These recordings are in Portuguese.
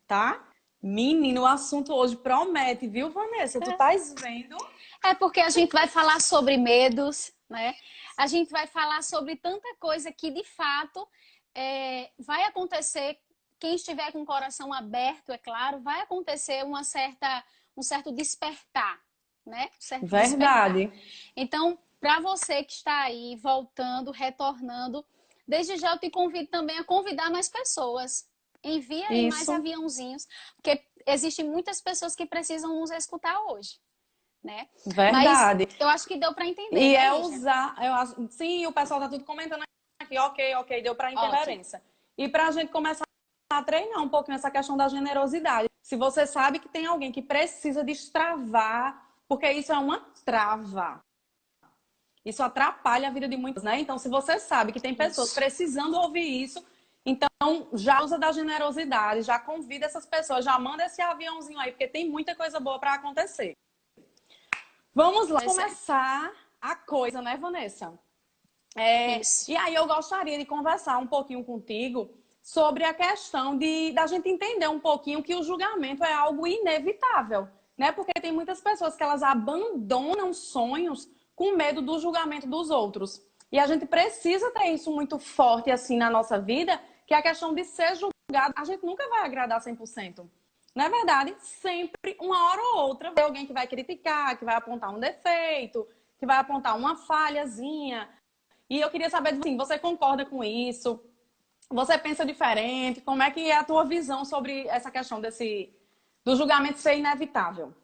tá? Menino, o assunto hoje promete, viu, Vanessa? Tu estás vendo? É porque a gente vai falar sobre medos, né? A gente vai falar sobre tanta coisa que, de fato, vai acontecer. Quem estiver com o coração aberto, é claro, vai acontecer um certo despertar, né? Um certo despertar. Verdade. Então, para você que está aí, voltando, retornando, desde já eu te convido também a convidar mais pessoas. Envie aí mais Isso, aviãozinhos, porque existem muitas pessoas que precisam nos escutar hoje, né? Mas verdade. eu acho que deu para entender, E né, é Lígia? usar, eu acho, sim, o pessoal tá tudo comentando aqui, ok, deu para Ótimo. interferência. E para a gente começar a treinar um pouquinho essa questão da generosidade. Se você sabe que tem alguém que precisa destravar, porque isso é uma trava. Isso atrapalha a vida de muitos, né? Então, se você sabe que tem pessoas Isso. precisando ouvir isso, então já usa da generosidade, já convida essas pessoas, já manda esse aviãozinho aí, porque tem muita coisa boa para acontecer. Vamos lá Pois é. começar a coisa, né, Vanessa? Isso. E aí eu gostaria de conversar um pouquinho contigo sobre a questão da gente entender um pouquinho que o julgamento é algo inevitável, né? Porque tem muitas pessoas que elas abandonam sonhos com medo do julgamento dos outros. E a gente precisa ter isso muito forte assim na nossa vida, que é a questão de ser julgado. A gente nunca vai agradar 100%. Não é verdade? Sempre, uma hora ou outra, vai alguém que vai criticar, que vai apontar um defeito, que vai apontar uma falhazinha. E eu queria saber, assim, você concorda com isso? Você pensa diferente? Como é que é a tua visão sobre essa questão do julgamento ser inevitável?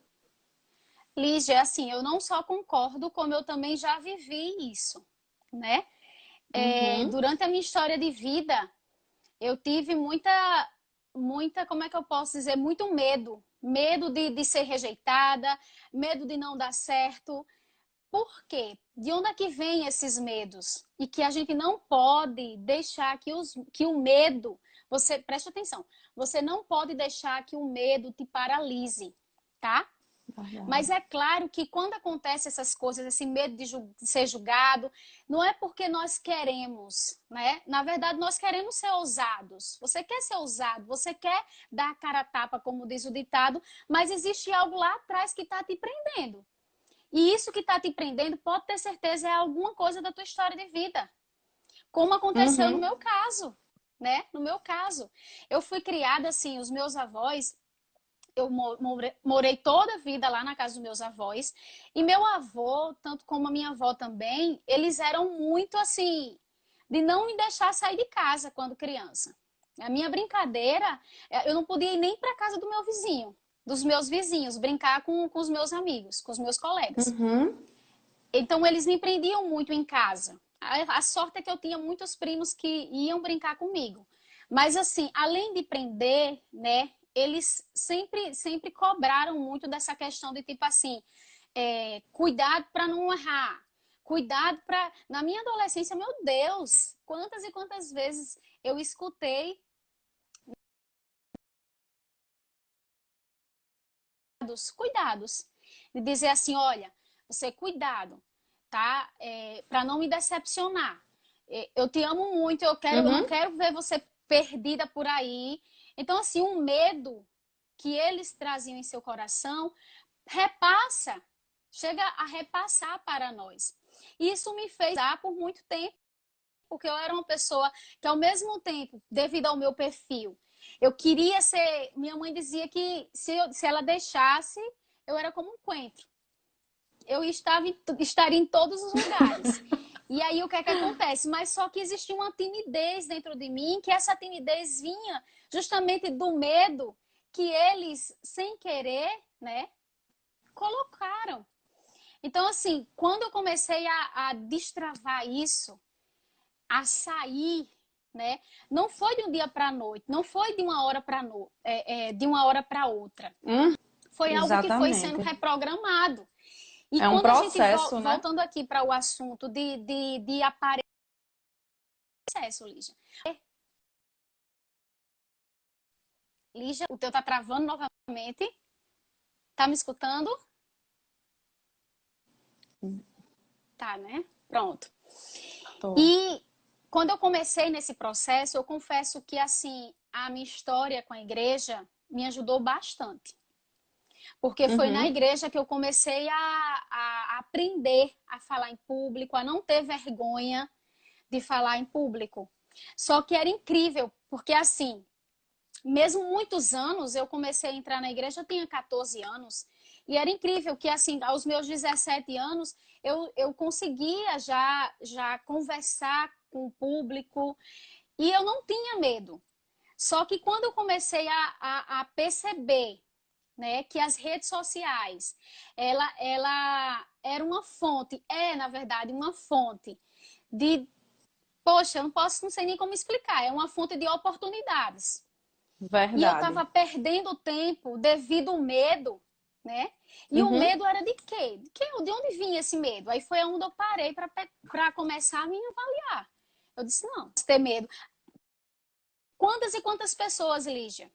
Lígia, assim, eu não só concordo, como eu também já vivi isso, né? Uhum, Durante a minha história de vida, eu tive como é que eu posso dizer, muito medo. Medo de ser rejeitada, medo de não dar certo. Por quê? De onde é que vem esses medos? E que a gente não pode deixar que o medo, você preste atenção, você não pode deixar que o medo te paralise, tá? Mas verdade. é claro que quando acontece essas coisas, esse medo de ser julgado, não é porque nós queremos, né? Na verdade, nós queremos ser ousados. Você quer ser ousado, você quer dar a cara a tapa, como diz o ditado, mas existe algo lá atrás que está te prendendo. E isso que está te prendendo, pode ter certeza, é alguma coisa da tua história de vida. Como aconteceu no Uhum, meu caso, né? No meu caso. Eu fui criada assim, os meus avós, eu morei toda a vida lá na casa dos meus avós. E meu avô, tanto como a minha avó também, eles eram muito assim, de não me deixar sair de casa quando criança. A minha brincadeira, eu não podia ir nem para casa do meu vizinho, dos meus vizinhos, brincar com os meus amigos, com os meus colegas. uhum, Então eles me prendiam muito em casa. A sorte é que eu tinha muitos primos que iam brincar comigo. Mas assim, além de prender, né, eles sempre cobraram muito dessa questão de tipo assim, cuidado para não errar. Cuidado para. Na minha adolescência, meu Deus, quantas e quantas vezes eu escutei dos cuidados. De dizer assim, olha, você cuidado, tá? Para não me decepcionar. Eu te amo muito, eu não uhum. quero ver você perdida por aí. Então, assim, um medo que eles traziam em seu coração repassa, chega a repassar para nós. Isso me fez dar por muito tempo, porque eu era uma pessoa que, ao mesmo tempo, devido ao meu perfil, eu queria ser. Minha mãe dizia que se ela deixasse, eu era como um coentro. Estaria em todos os lugares. E aí o que é que acontece? Mas só que existia uma timidez dentro de mim, que essa timidez vinha justamente do medo que eles, sem querer, né, colocaram. Então, assim, quando eu comecei a destravar isso, a sair, né, não foi de um dia para a noite, não foi de uma hora para de uma hora para outra. Hum, Foi algo que foi sendo exatamente. reprogramado. E É um quando a gente, processo, né? voltando aqui para o assunto de aparecer, Lígia. Lígia, o teu tá travando novamente. Tá me escutando? Tá, né? Pronto. Tô. E quando eu comecei nesse processo, eu confesso que, assim, a minha história com a igreja, me ajudou bastante. Porque foi na igreja que eu comecei a aprender a falar em público, a não ter vergonha de falar em público. Só que era incrível, porque assim, mesmo muitos anos, eu comecei a entrar na igreja, eu tinha 14 anos, e era incrível que assim, aos meus 17 anos, eu conseguia já conversar com o público, e eu não tinha medo. Só que quando eu comecei a perceber, né, que as redes sociais, ela era uma fonte, na verdade, uma fonte de, poxa, eu não sei nem como explicar, é uma fonte de oportunidades. E eu Verdade. estava perdendo tempo devido ao medo, né? E o medo era de quê? De onde vinha esse medo? Aí foi onde eu parei para começar a me avaliar. Eu disse, não, ter medo. Quantas e quantas pessoas, Lígia,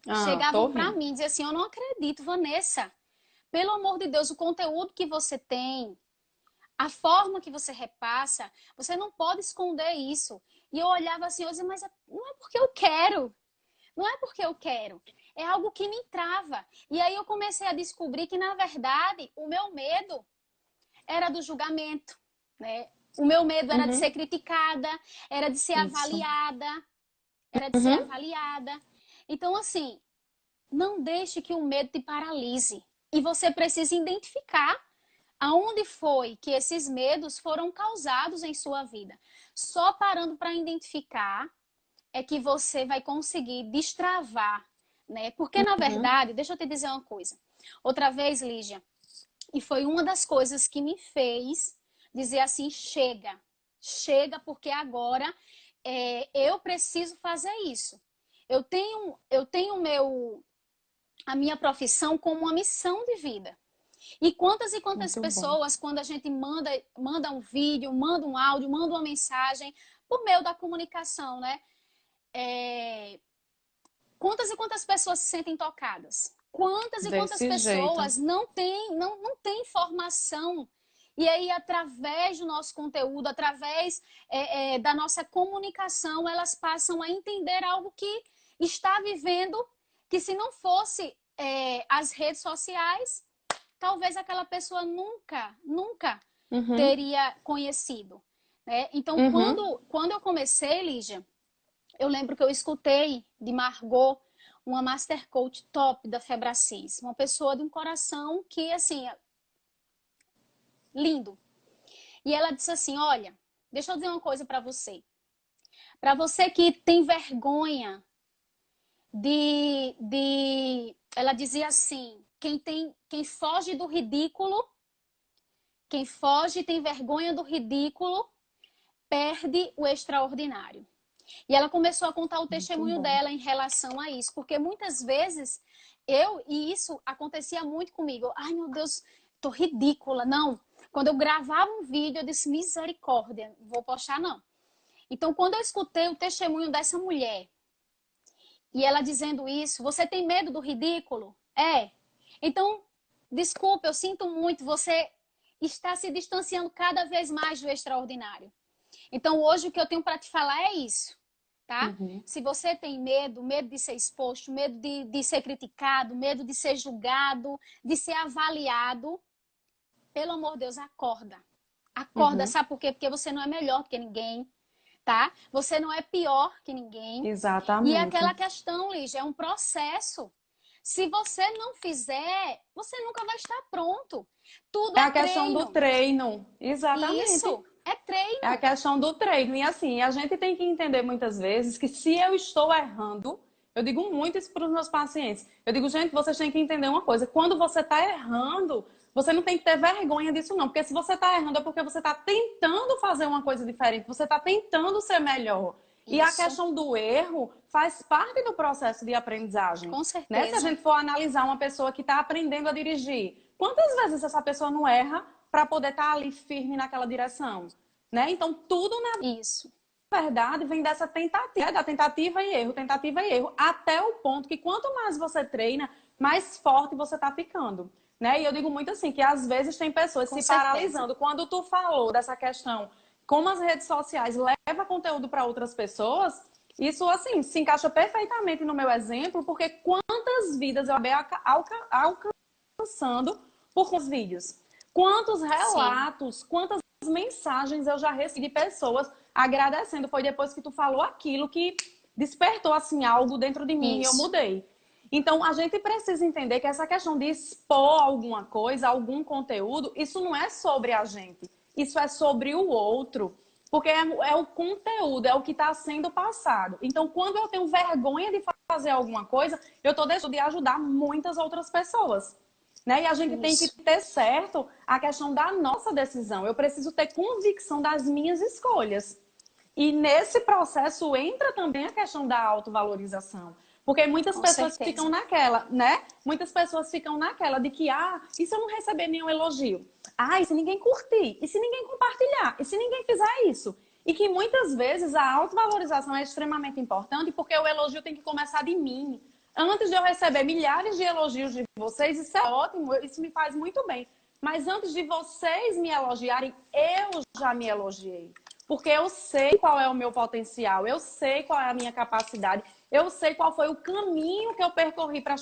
Tô chegavam para ouvindo. mim e diziam assim, eu não acredito, Vanessa, pelo amor de Deus, o conteúdo que você tem, a forma que você repassa, você não pode esconder isso. E eu olhava assim, eu dizia, mas não é porque eu quero. Não é porque eu quero. É algo que me trava. E aí eu comecei a descobrir que, na verdade, o meu medo era do julgamento, né? O meu medo era de ser criticada, era de ser Isso. avaliada, era de ser avaliada. Então, assim, não deixe que o medo te paralise. E você precisa identificar aonde foi que esses medos foram causados em sua vida. Só parando para identificar é que você vai conseguir destravar, né? Porque, na verdade, deixa eu te dizer uma coisa. Outra vez, Lígia, e foi uma das coisas que me fez dizer assim, chega. Chega, porque agora eu preciso fazer isso. Eu tenho a minha profissão como uma missão de vida. E quantas Muito bom. pessoas, quando a gente manda um vídeo, manda um áudio, manda uma mensagem, por meio da comunicação, né? Quantas e quantas pessoas se sentem tocadas? Quantas e quantas Desse jeito. pessoas não têm informação? E aí, através do nosso conteúdo, através da nossa comunicação, elas passam a entender algo que está vivendo, que se não fosse as redes sociais, talvez aquela pessoa nunca teria conhecido. Né? Então, quando eu comecei, Lígia, eu lembro que eu escutei de Margot, uma Master Coach top da Febracis, uma pessoa de um coração que, assim, lindo. E ela disse assim, olha, deixa eu dizer uma coisa para você. Para você que tem vergonha ela dizia assim, quem foge do ridículo, quem foge e tem vergonha do ridículo, perde o extraordinário. E ela começou a contar o Muito testemunho bom. dela em relação a isso, porque muitas vezes e isso acontecia muito comigo. Ai, meu Deus, tô ridícula. Não. Quando eu gravava um vídeo, eu disse, misericórdia, não vou postar não. Então, quando eu escutei o testemunho dessa mulher, e ela dizendo isso, você tem medo do ridículo? Então, desculpa, eu sinto muito, você está se distanciando cada vez mais do extraordinário. Então, hoje o que eu tenho para te falar é isso, tá? Se você tem medo de ser exposto, medo de ser criticado, medo de ser julgado, de ser avaliado, pelo amor de Deus, acorda. Acorda, sabe por quê? Porque você não é melhor que ninguém, tá? Você não é pior que ninguém. E é Exatamente. aquela questão, Lígia, é um processo. Se você não fizer, você nunca vai estar pronto. Tudo É é a questão do treino. treino. Exatamente. Isso, é É a treino. questão do treino. E assim, a gente tem que entender muitas vezes que se eu estou errando, eu digo muito isso para os meus pacientes. Eu digo, gente, vocês têm que entender uma coisa. Quando você está errando, você não tem que ter vergonha disso, não. Porque se você está errando é porque você está tentando fazer uma coisa diferente. Você está tentando ser melhor. E a Isso, questão do erro faz parte do processo de aprendizagem. com Né? Se a certeza. gente for analisar uma pessoa que está aprendendo a dirigir, quantas vezes essa pessoa não erra para poder estar ali firme naquela direção? Né? Então, tudo na Isso, verdade vem dessa tentativa, da tentativa e erro, até o ponto que quanto mais você treina, mais forte você está ficando. Né? E eu digo muito assim, que às vezes tem pessoas com se certeza. paralisando. Quando tu falou dessa questão, como as redes sociais levam conteúdo para outras pessoas, Isso, assim, se encaixa perfeitamente no meu exemplo, porque quantas vidas eu acabei alcançando por os vídeos? Quantos Sim, relatos, quantas mensagens eu já recebi de pessoas agradecendo. Foi depois que tu falou aquilo que despertou, assim, algo dentro de mim e eu isso. mudei. Então, a gente precisa entender que essa questão de expor alguma coisa, algum conteúdo, isso não é sobre a gente. Isso é sobre o outro. Porque é o conteúdo, é o que está sendo passado. Então, quando eu tenho vergonha de fazer alguma coisa, eu estou deixando de ajudar muitas outras pessoas. Né? E a gente tem que Isso. ter certo a questão da nossa decisão. Eu preciso ter convicção das minhas escolhas. E nesse processo entra também a questão da autovalorização. Porque muitas Com pessoas ficam certeza. naquela, né? Muitas pessoas ficam naquela de que, e se eu não receber nenhum elogio? E se ninguém curtir? E se ninguém compartilhar? E se ninguém fizer isso? E que muitas vezes a autovalorização é extremamente importante porque o elogio tem que começar de mim. Antes de eu receber milhares de elogios de vocês, isso é ótimo, isso me faz muito bem. Mas antes de vocês me elogiarem, eu já me elogiei. Porque eu sei qual é o meu potencial, eu sei qual é a minha capacidade, eu sei qual foi o caminho que eu percorri para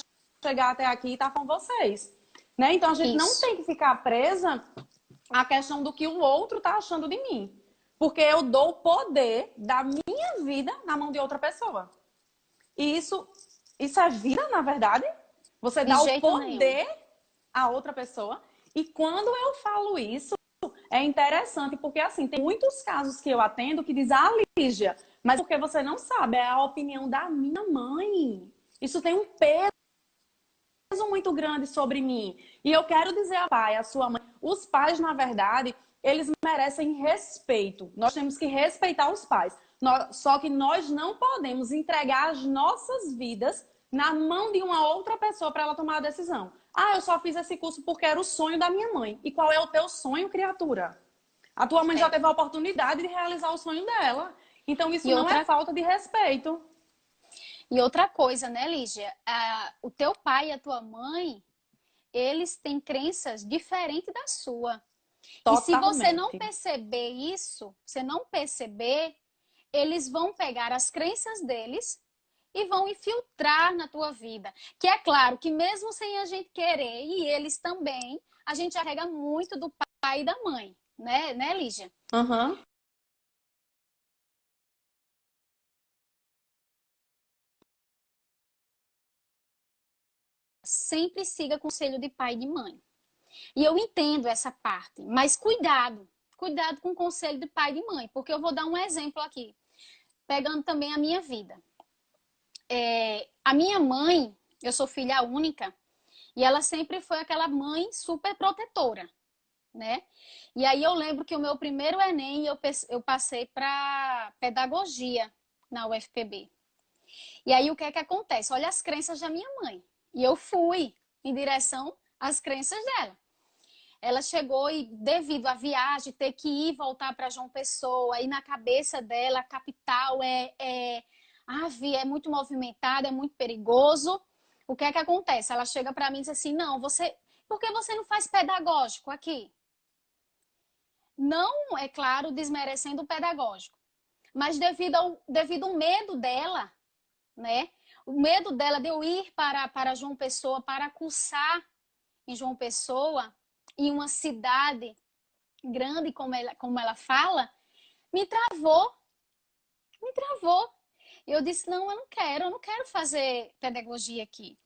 chegar até aqui e estar com vocês. Né? Então a gente não Isso. tem que ficar presa à questão do que o outro está achando de mim. Porque eu dou o poder da minha vida na mão de outra pessoa. E isso é vida, na verdade. Você De dá o jeito nenhum. poder a outra pessoa. E quando eu falo isso, é interessante, porque assim, tem muitos casos que eu atendo que diz, Lígia, mas porque você não sabe, é a opinião da minha mãe. Isso tem um peso muito grande sobre mim. E eu quero dizer ao pai, à sua mãe, os pais, na verdade, eles merecem respeito. Nós temos que respeitar os pais. Só que nós não podemos entregar as nossas vidas na mão de uma outra pessoa para ela tomar a decisão. Eu só fiz esse curso porque era o sonho da minha mãe. E qual é o teu sonho, criatura? A tua mãe já É. teve a oportunidade de realizar o sonho dela. Então isso E não é outra, falta de respeito. e outra coisa, né, Lígia? O teu pai e a tua mãe, eles têm crenças diferentes da sua. E se você não Totalmente. perceber isso, você não perceber, eles vão pegar as crenças deles e vão infiltrar na tua vida. Que é claro que mesmo sem a gente querer, e eles também, a gente carrega muito do pai e da mãe, né, Lígia? Aham. Sempre siga conselho de pai e de mãe. E eu entendo essa parte, mas cuidado, cuidado com o conselho de pai e de mãe, porque eu vou dar um exemplo aqui, pegando também a minha vida. A minha mãe, eu sou filha única, e ela sempre foi aquela mãe super protetora, né? E aí eu lembro que o meu primeiro Enem eu passei para pedagogia na UFPB. E aí o que é que acontece? Olha as crenças da minha mãe. E eu fui em direção às crenças dela. Ela chegou e, devido à viagem, ter que ir voltar para João Pessoa, e na cabeça dela, a capital é muito movimentada, é muito perigoso. O que é que acontece? Ela chega para mim e diz assim: não, por que você não faz pedagógico aqui? Não, é claro, desmerecendo o pedagógico, mas devido ao medo dela, né? O medo dela de eu ir para João Pessoa, para cursar em João Pessoa, em uma cidade grande, como ela fala, me travou, me travou. Eu disse, não, eu não quero fazer pedagogia aqui.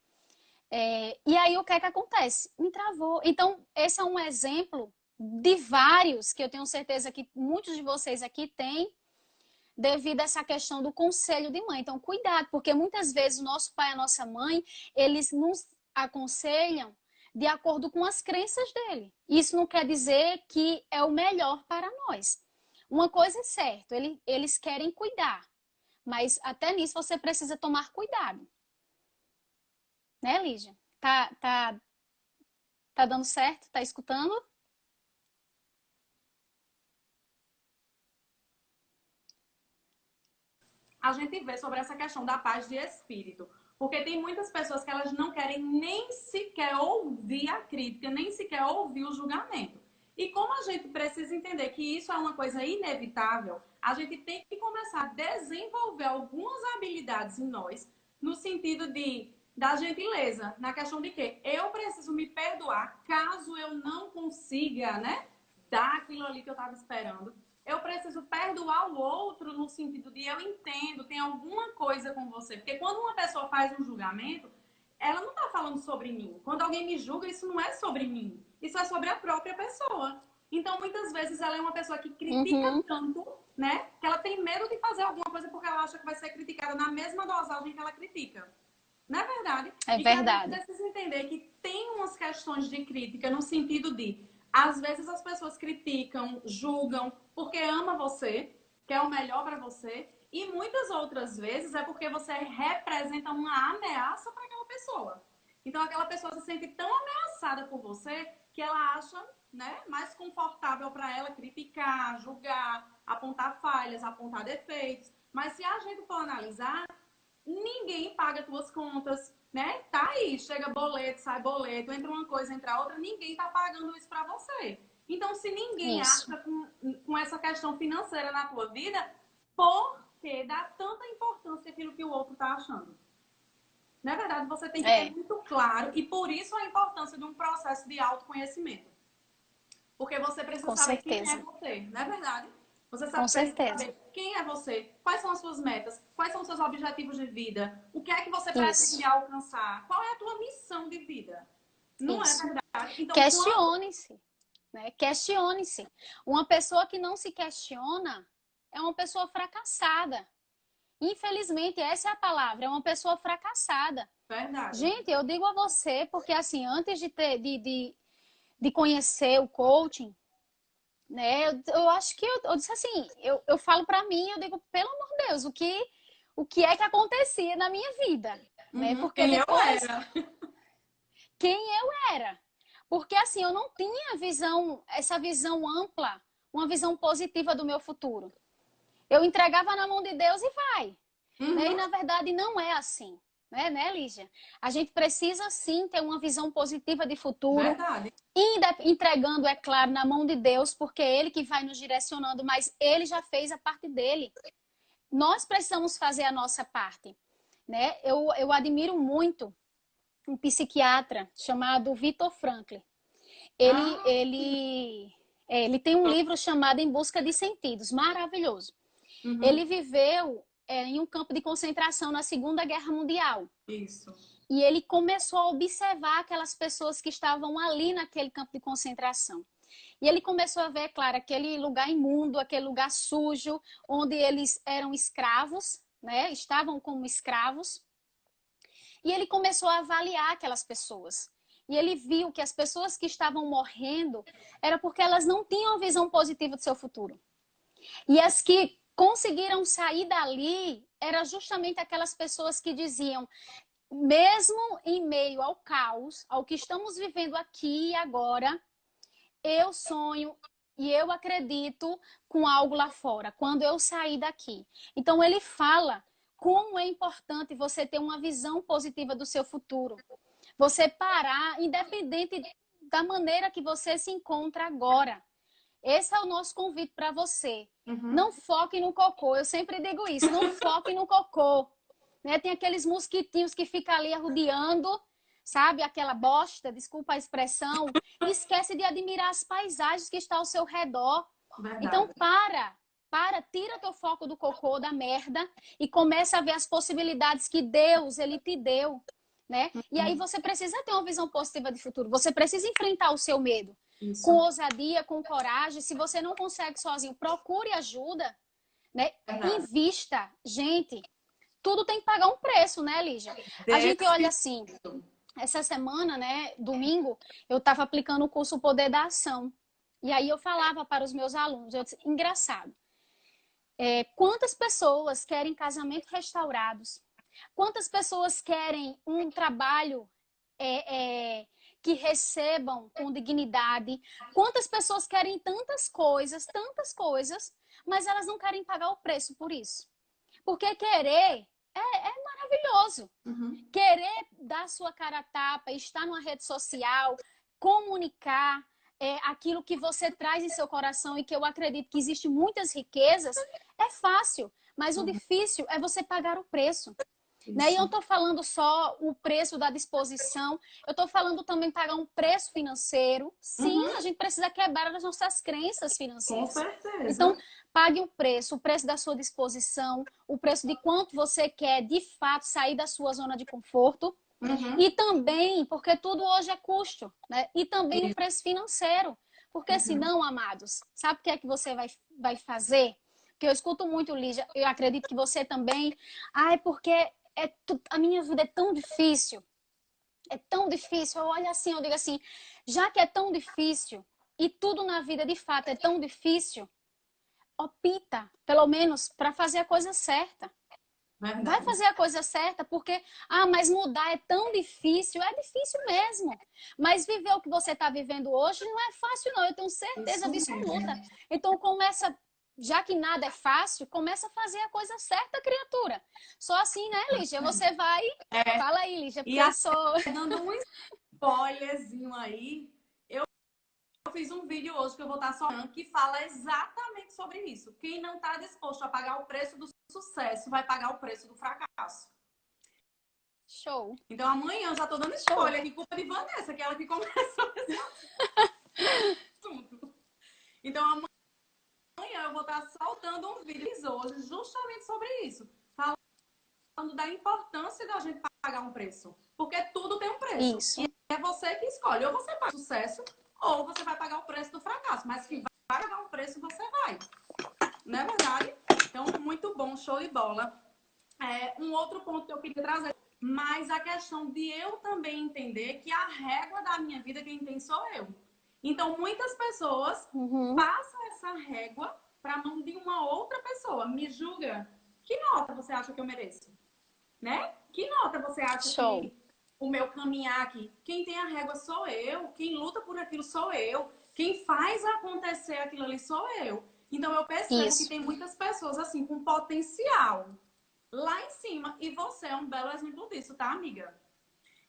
E aí, o que é que acontece? Me travou. Então, esse é um exemplo de vários que eu tenho certeza que muitos de vocês aqui têm, devido a essa questão do conselho de mãe. Então, cuidado, porque muitas vezes o nosso pai e a nossa mãe, eles nos aconselham de acordo com as crenças dele. Isso não quer dizer que é o melhor para nós. Uma coisa é certa, eles querem cuidar, mas até nisso você precisa tomar cuidado. Né, Lígia? Tá dando certo? Tá escutando? A gente vê sobre essa questão da paz de espírito. Porque tem muitas pessoas que elas não querem nem sequer ouvir a crítica, nem sequer ouvir o julgamento. E como a gente precisa entender que isso é uma coisa inevitável, a gente tem que começar a desenvolver algumas habilidades em nós, no sentido da gentileza, na questão de que eu preciso me perdoar caso eu não consiga, né, dar aquilo ali que eu estava esperando. Eu preciso perdoar o outro no sentido de eu entendo, tem alguma coisa com você. Porque quando uma pessoa faz um julgamento, ela não está falando sobre mim. Quando alguém me julga, isso não é sobre mim. Isso é sobre a própria pessoa. Então, muitas vezes, ela é uma pessoa que critica tanto, né? Que ela tem medo de fazer alguma coisa porque ela acha que vai ser criticada na mesma dosagem que ela critica. Não é verdade? É E que a gente verdade. precisa entender que tem umas questões de crítica no sentido de, às vezes as pessoas criticam, julgam porque ama você, quer o melhor para você, e muitas outras vezes é porque você representa uma ameaça para aquela pessoa. Então aquela pessoa se sente tão ameaçada por você que ela acha, né, mais confortável para ela criticar, julgar, apontar falhas, apontar defeitos. Mas se a gente for analisar, ninguém paga tuas contas, né? Tá aí, chega boleto, sai boleto, entra uma coisa, entra outra, ninguém tá pagando isso para você. Então, se ninguém Isso. acha com essa questão financeira na tua vida, por que dá tanta importância aquilo que o outro tá achando? Na verdade, você tem que ter É, muito claro, e por isso a importância de um processo de autoconhecimento. Porque você precisa com saber quem é certeza. você, não é verdade? Você Com precisa certeza. saber quem é você, quais são as suas metas, quais são os seus objetivos de vida, o que é que você pretende Isso. alcançar, qual é a tua missão de vida. Não é Isso. verdade? Então, quando... Questione-se, né? Questione-se. Uma pessoa que não se questiona é uma pessoa fracassada. Infelizmente, essa é a palavra, é uma pessoa fracassada. Verdade. Gente, eu digo a você, porque assim, antes de conhecer o coaching, né, eu acho que eu disse assim, eu falo para mim, eu digo, pelo amor de Deus, o que é que acontecia na minha vida, né? Uhum. Porque Quem eu depois, era. quem eu era? Porque assim, eu não tinha essa visão ampla, uma visão positiva do meu futuro. Eu entregava na mão de Deus e vai. Né? E Uhum. na verdade não é assim, né, Lígia? A gente precisa sim ter uma visão positiva de futuro, Verdade. entregando, é claro, na mão de Deus, porque é Ele que vai nos direcionando, mas Ele já fez a parte dele. Nós precisamos fazer a nossa parte. Né? Eu admiro muito um psiquiatra chamado Viktor Frankl. Ele, Ah, ele, ele tem um livro chamado Em Busca de Sentidos, maravilhoso. uhum. Ele viveu em um campo de concentração na Segunda Guerra Mundial. Isso. E ele começou a observar aquelas pessoas que estavam ali naquele campo de concentração. E ele começou a ver, claro, aquele lugar imundo, aquele lugar sujo, onde eles eram escravos, né? Estavam como escravos. E ele começou a avaliar aquelas pessoas. E ele viu que as pessoas que estavam morrendo era porque elas não tinham visão positiva do seu futuro. E as que conseguiram sair dali eram justamente aquelas pessoas que diziam, mesmo em meio ao caos, ao que estamos vivendo aqui e agora, eu sonho e eu acredito com algo lá fora, quando eu sair daqui. Então ele fala como é importante você ter uma visão positiva do seu futuro. Você parar, independente da maneira que você se encontra agora. Esse é o nosso convite para você. Uhum. Não foque no cocô. Eu sempre digo isso. Não foque no cocô. Né? Tem aqueles mosquitinhos que ficam ali arrodeando, sabe? Aquela bosta, desculpa a expressão. E esquece de admirar as paisagens que estão ao seu redor. Então, Verdade. tira teu foco do cocô, da merda, e começa a ver as possibilidades que Deus, Ele te deu. Né? E aí você precisa ter uma visão positiva de futuro. Você precisa enfrentar o seu medo com Isso. ousadia, com coragem. Se você não consegue sozinho, procure ajuda, né? Verdade. Invista. Gente, tudo tem que pagar um preço, né, Lígia? A gente olha assim, Decido. essa semana, né, domingo, eu estava aplicando o curso Poder da Ação. E aí eu falava para os meus alunos, eu disse, engraçado, quantas pessoas querem casamento restaurados? Quantas pessoas querem um trabalho que recebam com dignidade? Quantas pessoas querem tantas coisas, mas elas não querem pagar o preço por isso? Porque querer é maravilhoso. Uhum. Querer dar sua cara a tapa, estar numa rede social, comunicar, aquilo que você traz em seu coração e que eu acredito que existe muitas riquezas, é fácil. Mas o difícil é você pagar o preço. Né? E eu estou falando só o preço da disposição, eu estou falando também pagar um preço financeiro. Sim, a gente precisa quebrar as nossas crenças Com financeiras. certeza. Então, pague o preço da sua disposição, o preço de quanto você quer, de fato, sair da sua zona de conforto. E também, porque tudo hoje é custo, né? E também o preço financeiro. Porque senão, amados, sabe o que é que você vai fazer? Que eu escuto muito, Lígia, eu acredito que você também. Ai, porque a minha vida é tão difícil. É tão difícil. Eu olho assim, eu digo assim, já que é tão difícil, e tudo na vida de fato é tão difícil, opta, pelo menos, para fazer a coisa certa. Verdade. Vai fazer a coisa certa, porque, mas mudar é tão difícil. É difícil mesmo. Mas viver o que você está vivendo hoje não é fácil, não. Eu tenho certeza absoluta. Então, começa, já que nada é fácil, começa a fazer a coisa certa, criatura. Só assim, né, Lígia? Você vai... Fala aí, Lígia, porque eu sou... Dando um spoilerzinho aí, eu fiz um vídeo hoje que eu vou estar soltando que fala exatamente sobre isso. Quem não está disposto a pagar o preço do sucesso vai pagar o preço do fracasso. Show. Então amanhã eu já tô dando spoiler aqui, culpa de Vanessa, que é ela que começou esse assunto. Então amanhã eu vou estar soltando um vídeo hoje justamente sobre isso. Falando da importância da gente pagar um preço. Porque tudo tem um preço. Isso. E é você que escolhe. Ou você paga o sucesso, ou você vai pagar o preço do fracasso. Mas que vai pagar um preço, você vai. Não é verdade? Então, muito bom, show de bola. Um outro ponto que eu queria trazer, mas a questão de eu também entender que a régua da minha vida quem tem sou eu. Então, muitas pessoas passam essa régua para a mão de uma outra pessoa. Me julga. Que nota você acha que eu mereço? Né? Que nota você acha que o meu caminhar aqui? Quem tem a régua sou eu. Quem luta por aquilo sou eu. Quem faz acontecer aquilo ali sou eu. Então, eu percebo que tem muitas pessoas assim com potencial lá em cima. E você é um belo exemplo disso, tá, amiga?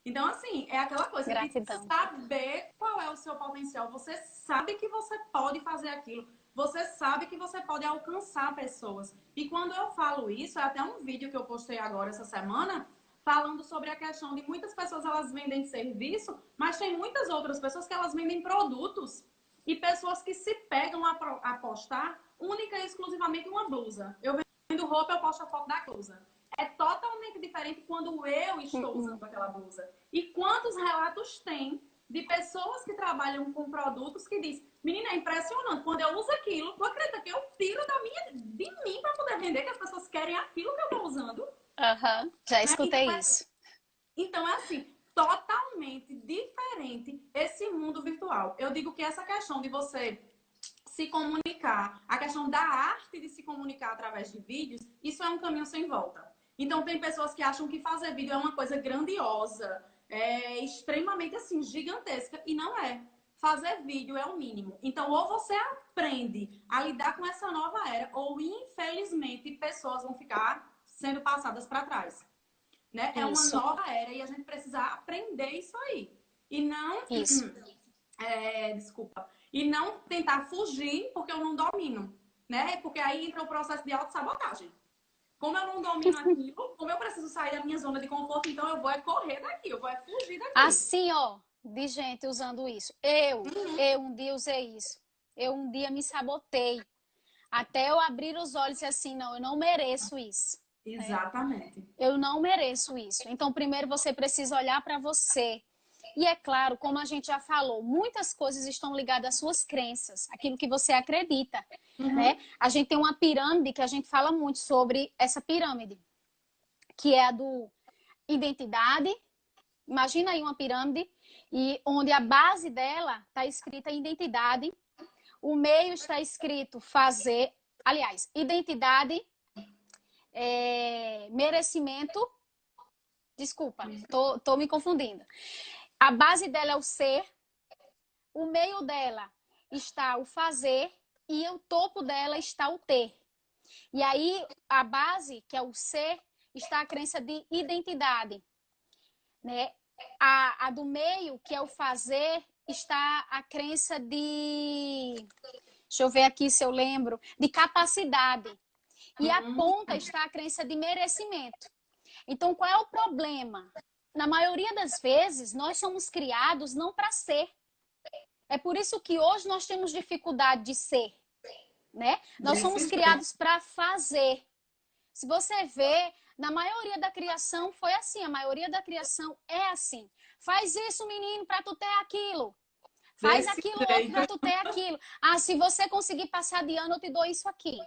Então, assim, é aquela coisa de saber qual é o seu potencial. Você sabe que você pode fazer aquilo. Você sabe que você pode alcançar pessoas. E quando eu falo isso, é até um vídeo que eu postei agora essa semana, falando sobre a questão de muitas pessoas elas vendem serviço, mas tem muitas outras pessoas que elas vendem produtos. E pessoas que se pegam a postar única e exclusivamente uma blusa. Eu vendo roupa, eu posto a foto da blusa. É totalmente diferente quando eu estou usando aquela blusa. E quantos relatos tem de pessoas que trabalham com produtos que diz, menina, é impressionante, quando eu uso aquilo, tu acredita que eu tiro de mim para poder vender, que as pessoas querem aquilo que eu estou usando? Já escutei isso. Então, é assim, totalmente diferente esse mundo virtual. Eu digo que essa questão de você se comunicar, a questão da arte de se comunicar através de vídeos, isso é um caminho sem volta. Então, tem pessoas que acham que fazer vídeo é uma coisa grandiosa, extremamente assim, gigantesca, e não é. Fazer vídeo é o mínimo. Então, ou você aprende a lidar com essa nova era, ou infelizmente pessoas vão ficar sendo passadas para trás. Né? É uma nova era e a gente precisa aprender isso aí. E não. Desculpa. E não tentar fugir porque eu não domino. Né? Porque aí entra o processo de autossabotagem. Como eu não domino aquilo, como eu preciso sair da minha zona de conforto, então eu vou correr daqui, eu vou fugir daqui. Assim, ó, de gente usando isso. Eu um dia usei isso. Eu um dia me sabotei. Até eu abrir os olhos e assim, não, eu não mereço isso. Exatamente. Eu não mereço isso. Então, primeiro você precisa olhar para você. E é claro, como a gente já falou, muitas coisas estão ligadas às suas crenças, aquilo que você acredita, né? A gente tem uma pirâmide que a gente fala muito sobre essa pirâmide, que é a do identidade. Imagina aí uma pirâmide e onde a base dela está escrita identidade, o meio está escrito fazer, aliás, identidade, merecimento. Desculpa, tô me confundindo. A base dela é o ser, o meio dela está o fazer e o topo dela está o ter. E aí, a base, que é o ser, está a crença de identidade. Né? A do meio, que é o fazer, está a crença de... Deixa eu ver aqui se eu lembro. De capacidade. E a ponta está a crença de merecimento. Então, qual é o problema? Na maioria das vezes, nós somos criados não para ser. É por isso que hoje nós temos dificuldade de ser, né? Nós somos Desse jeito. criados para fazer. Se você vê, na maioria da criação foi assim. A maioria da criação é assim. Faz isso, menino, para tu ter aquilo. Faz Desse aquilo outro para jeito. tu ter aquilo. Ah, se você conseguir passar de ano, eu te dou isso aqui.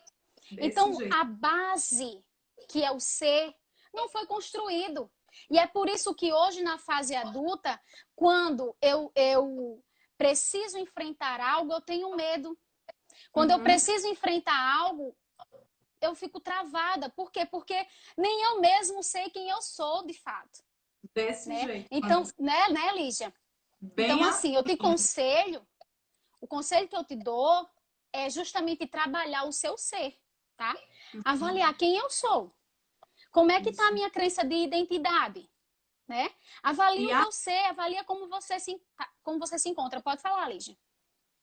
Desse Então, jeito. a base, que é o ser, não foi construído. E é por isso que hoje, na fase adulta, quando eu preciso enfrentar algo, eu tenho medo. Quando eu preciso enfrentar algo, eu fico travada. Por quê? Porque nem eu mesmo sei quem eu sou, de fato. Desse Né? jeito. Então, né, Lígia? Bem Então, assim, eu te assim. conselho, o conselho que eu te dou é justamente trabalhar o seu ser, tá? Avaliar quem eu sou. Como é que está a minha crença de identidade, né? Avalia E, o teu ser, avalia como você se encontra. Pode falar, Lígia.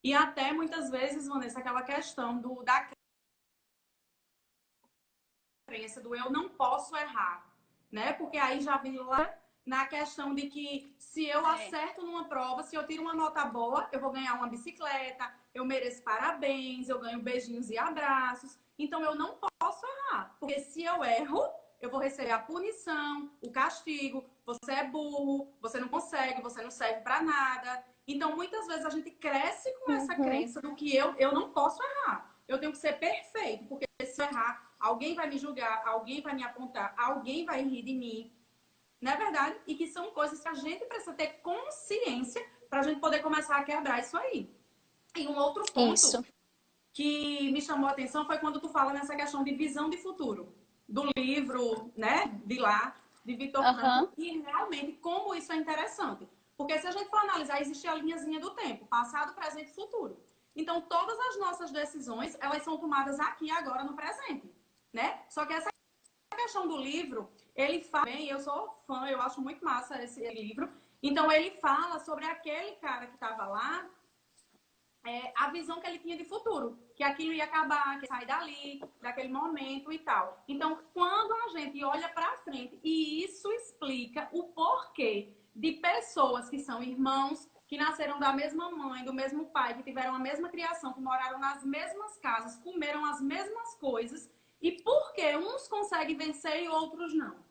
e até muitas vezes, Vanessa, aquela questão da crença do eu não posso errar, né? Porque aí já vem lá na questão de que se eu acerto numa prova, se eu tiro uma nota boa, eu vou ganhar uma bicicleta, eu mereço parabéns, eu ganho beijinhos e abraços. Então eu não posso errar, porque se eu erro, eu vou receber a punição, o castigo, você é burro, você não consegue, você não serve para nada. Então muitas vezes a gente cresce com essa crença do que eu não posso errar. Eu tenho que ser perfeito, porque se eu errar, alguém vai me julgar, alguém vai me apontar, alguém vai rir de mim. Não é verdade? E que são coisas que a gente precisa ter consciência para a gente poder começar a quebrar isso aí. E um outro ponto Isso. que me chamou a atenção foi quando tu fala nessa questão de visão de futuro. Do livro, né, de lá, de Viktor Frankl. Aham. E realmente como isso é interessante. Porque se a gente for analisar, existe a linhazinha do tempo. Passado, presente e futuro. Então, todas as nossas decisões, elas são tomadas aqui agora no presente. Né? Só que essa questão do livro, ele fala bem, eu sou fã, eu acho muito massa esse livro. Então, ele fala sobre aquele cara que estava lá, a visão que ele tinha de futuro, que aquilo ia acabar, que ia sair dali, daquele momento e tal. Então, quando a gente olha para frente, e isso explica o porquê de pessoas que são irmãos, que nasceram da mesma mãe, do mesmo pai, que tiveram a mesma criação, que moraram nas mesmas casas, comeram as mesmas coisas, e por que uns conseguem vencer e outros não.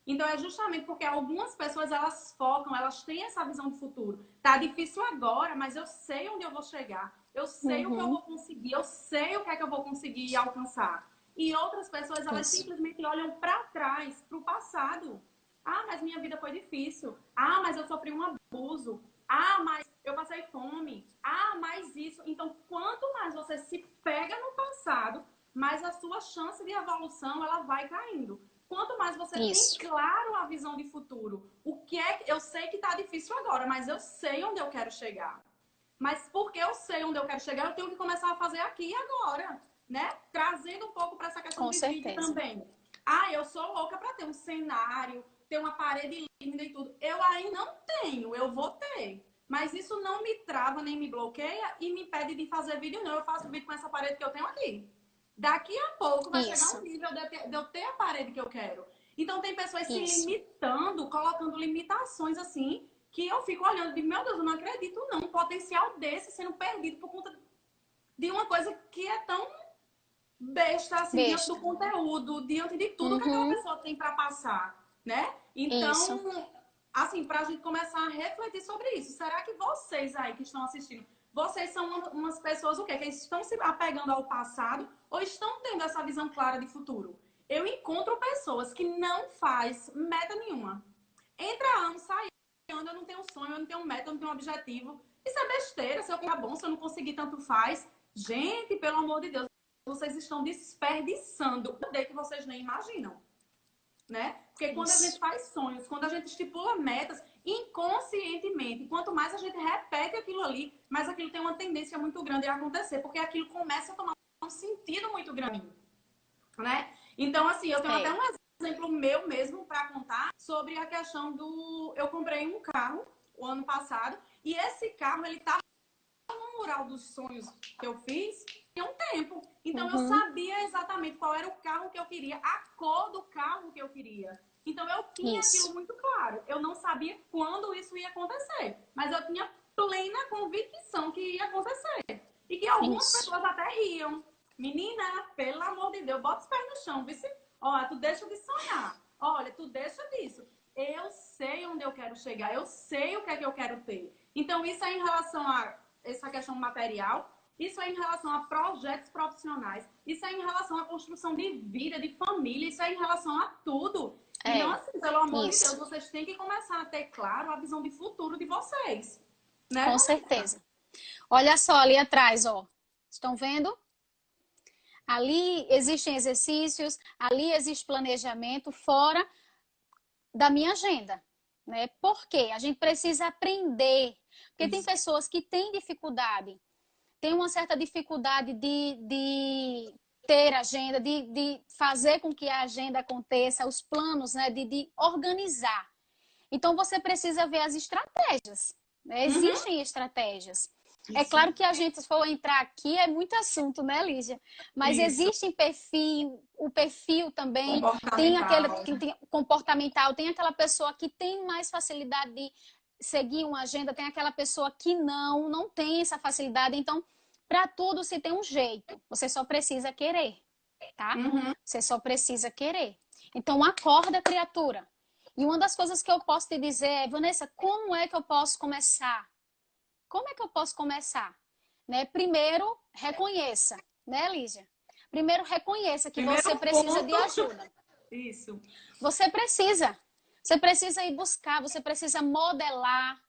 Então é justamente porque algumas pessoas elas focam, elas têm essa visão de futuro. Tá difícil agora, mas eu sei onde eu vou chegar. Eu sei o que eu vou conseguir, eu sei o que é que eu vou conseguir alcançar. E outras pessoas elas Isso. simplesmente olham para trás, para o passado. Ah, mas minha vida foi difícil. Ah, mas eu sofri um abuso. Ah, mas eu passei fome. Ah, mais isso. Então, quanto mais você se pega no passado, mais a sua chance de evolução ela vai caindo. Quanto mais você tem Isso. claro a visão de futuro, o que é que eu sei que está difícil agora, mas eu sei onde eu quero chegar. Mas porque eu sei onde eu quero chegar, eu tenho que começar a fazer aqui e agora, né? Trazendo um pouco para essa questão Com de vídeo certeza. também. Ah, eu sou louca para ter um cenário, ter uma parede linda e tudo. Eu ainda não tenho, eu vou ter. Mas isso não me trava nem me bloqueia e me impede de fazer vídeo, não. Eu faço vídeo com essa parede que eu tenho aqui. Daqui a pouco vai chegar um Isso. nível de eu ter a parede que eu quero. Então tem pessoas se Isso. limitando, colocando limitações assim, que eu fico olhando e digo, meu Deus, eu não acredito não. Um potencial desse sendo perdido por conta de uma coisa que é tão besta, assim, diante do Besta. conteúdo, diante de tudo que aquela Uhum. pessoa tem para passar, né? Isso. Então, assim, para a gente começar a refletir sobre isso, será que vocês aí que estão assistindo, vocês são umas pessoas o quê? Que estão se apegando ao passado ou estão tendo essa visão clara de futuro? Eu encontro pessoas que não faz meta nenhuma. Entra ano, sai ano, eu não tenho sonho, eu não tenho meta, eu não tenho objetivo. Isso é besteira, se eu ficar bom, se eu não conseguir, tanto faz. Gente, pelo amor de Deus, vocês estão desperdiçando o poder que vocês nem imaginam, né? Porque quando a gente Isso. faz sonhos, quando a gente estipula metas, inconscientemente, quanto mais a gente repete aquilo ali, mais aquilo tem uma tendência muito grande a acontecer, porque aquilo começa a tomar um sentido muito grande, né? Então, assim, eu tenho até É. um exemplo meu mesmo para contar sobre a questão do... Eu comprei um carro o ano passado, e esse carro, ele tá no mural dos sonhos que eu fiz tem um tempo. Então eu sabia exatamente qual era o carro que eu queria, a cor do carro que eu queria. Então eu tinha aquilo muito claro. Eu não sabia quando isso ia acontecer, mas eu tinha plena convicção que ia acontecer. E que algumas pessoas até riam. Menina, pelo amor de Deus, bota os pés no chão, vice. Olha, tu deixa de sonhar. Olha, tu deixa disso. Eu sei onde eu quero chegar, eu sei o que é que eu quero ter. Então isso é em relação a essa questão material, isso é em relação a projetos profissionais, isso é em relação à construção de vida, de família, isso é em relação a tudo. Então, assim, pelo amor de Deus, vocês têm que começar a ter claro a visão de futuro de vocês. Né, com certeza. Olha só ali atrás, ó. Estão vendo? Ali existem exercícios, ali existe planejamento fora da minha agenda, né? Por quê? A gente precisa aprender. Porque tem pessoas que têm dificuldade, tem uma certa dificuldade de ter agenda, de fazer com que a agenda aconteça, os planos, né? De organizar. Então, você precisa ver as estratégias. Né? Existem estratégias. É claro que a gente, se for entrar aqui, é muito assunto, né, Lígia? Mas existe o perfil também, tem aquele que tem comportamental, tem aquela pessoa que tem mais facilidade de seguir uma agenda, tem aquela pessoa que não tem essa facilidade. Então, para tudo se tem um jeito. Você só precisa querer, tá? Você só precisa querer. Então, acorda, criatura. E uma das coisas que eu posso te dizer é, Vanessa, como é que eu posso começar? Como é que eu posso começar? Né? Primeiro, reconheça, né, Lígia? Primeiro, reconheça que você precisa de ajuda. Isso. Você precisa. Você precisa ir buscar, você precisa modelar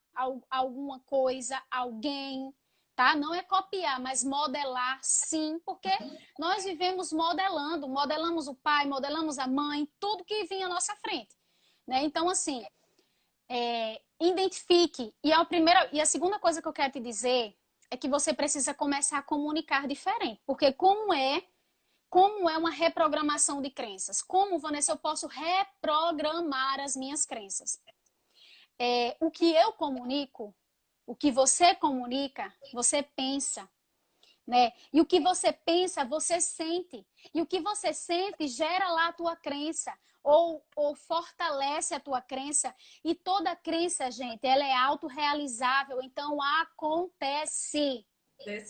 alguma coisa, alguém, tá? Não é copiar, mas modelar, sim, porque nós vivemos modelando, modelamos o pai, modelamos a mãe, tudo que vinha à nossa frente. Né? Então, assim, identifique. E a segunda coisa que eu quero te dizer é que você precisa começar a comunicar diferente. Porque como é uma reprogramação de crenças? Como, Vanessa, eu posso reprogramar as minhas crenças? O que eu comunico, o que você comunica, você pensa. Né? E o que você pensa, você sente. E o que você sente gera lá a tua crença. Ou fortalece a tua crença. E toda crença, gente, ela é autorrealizável. Então, acontece.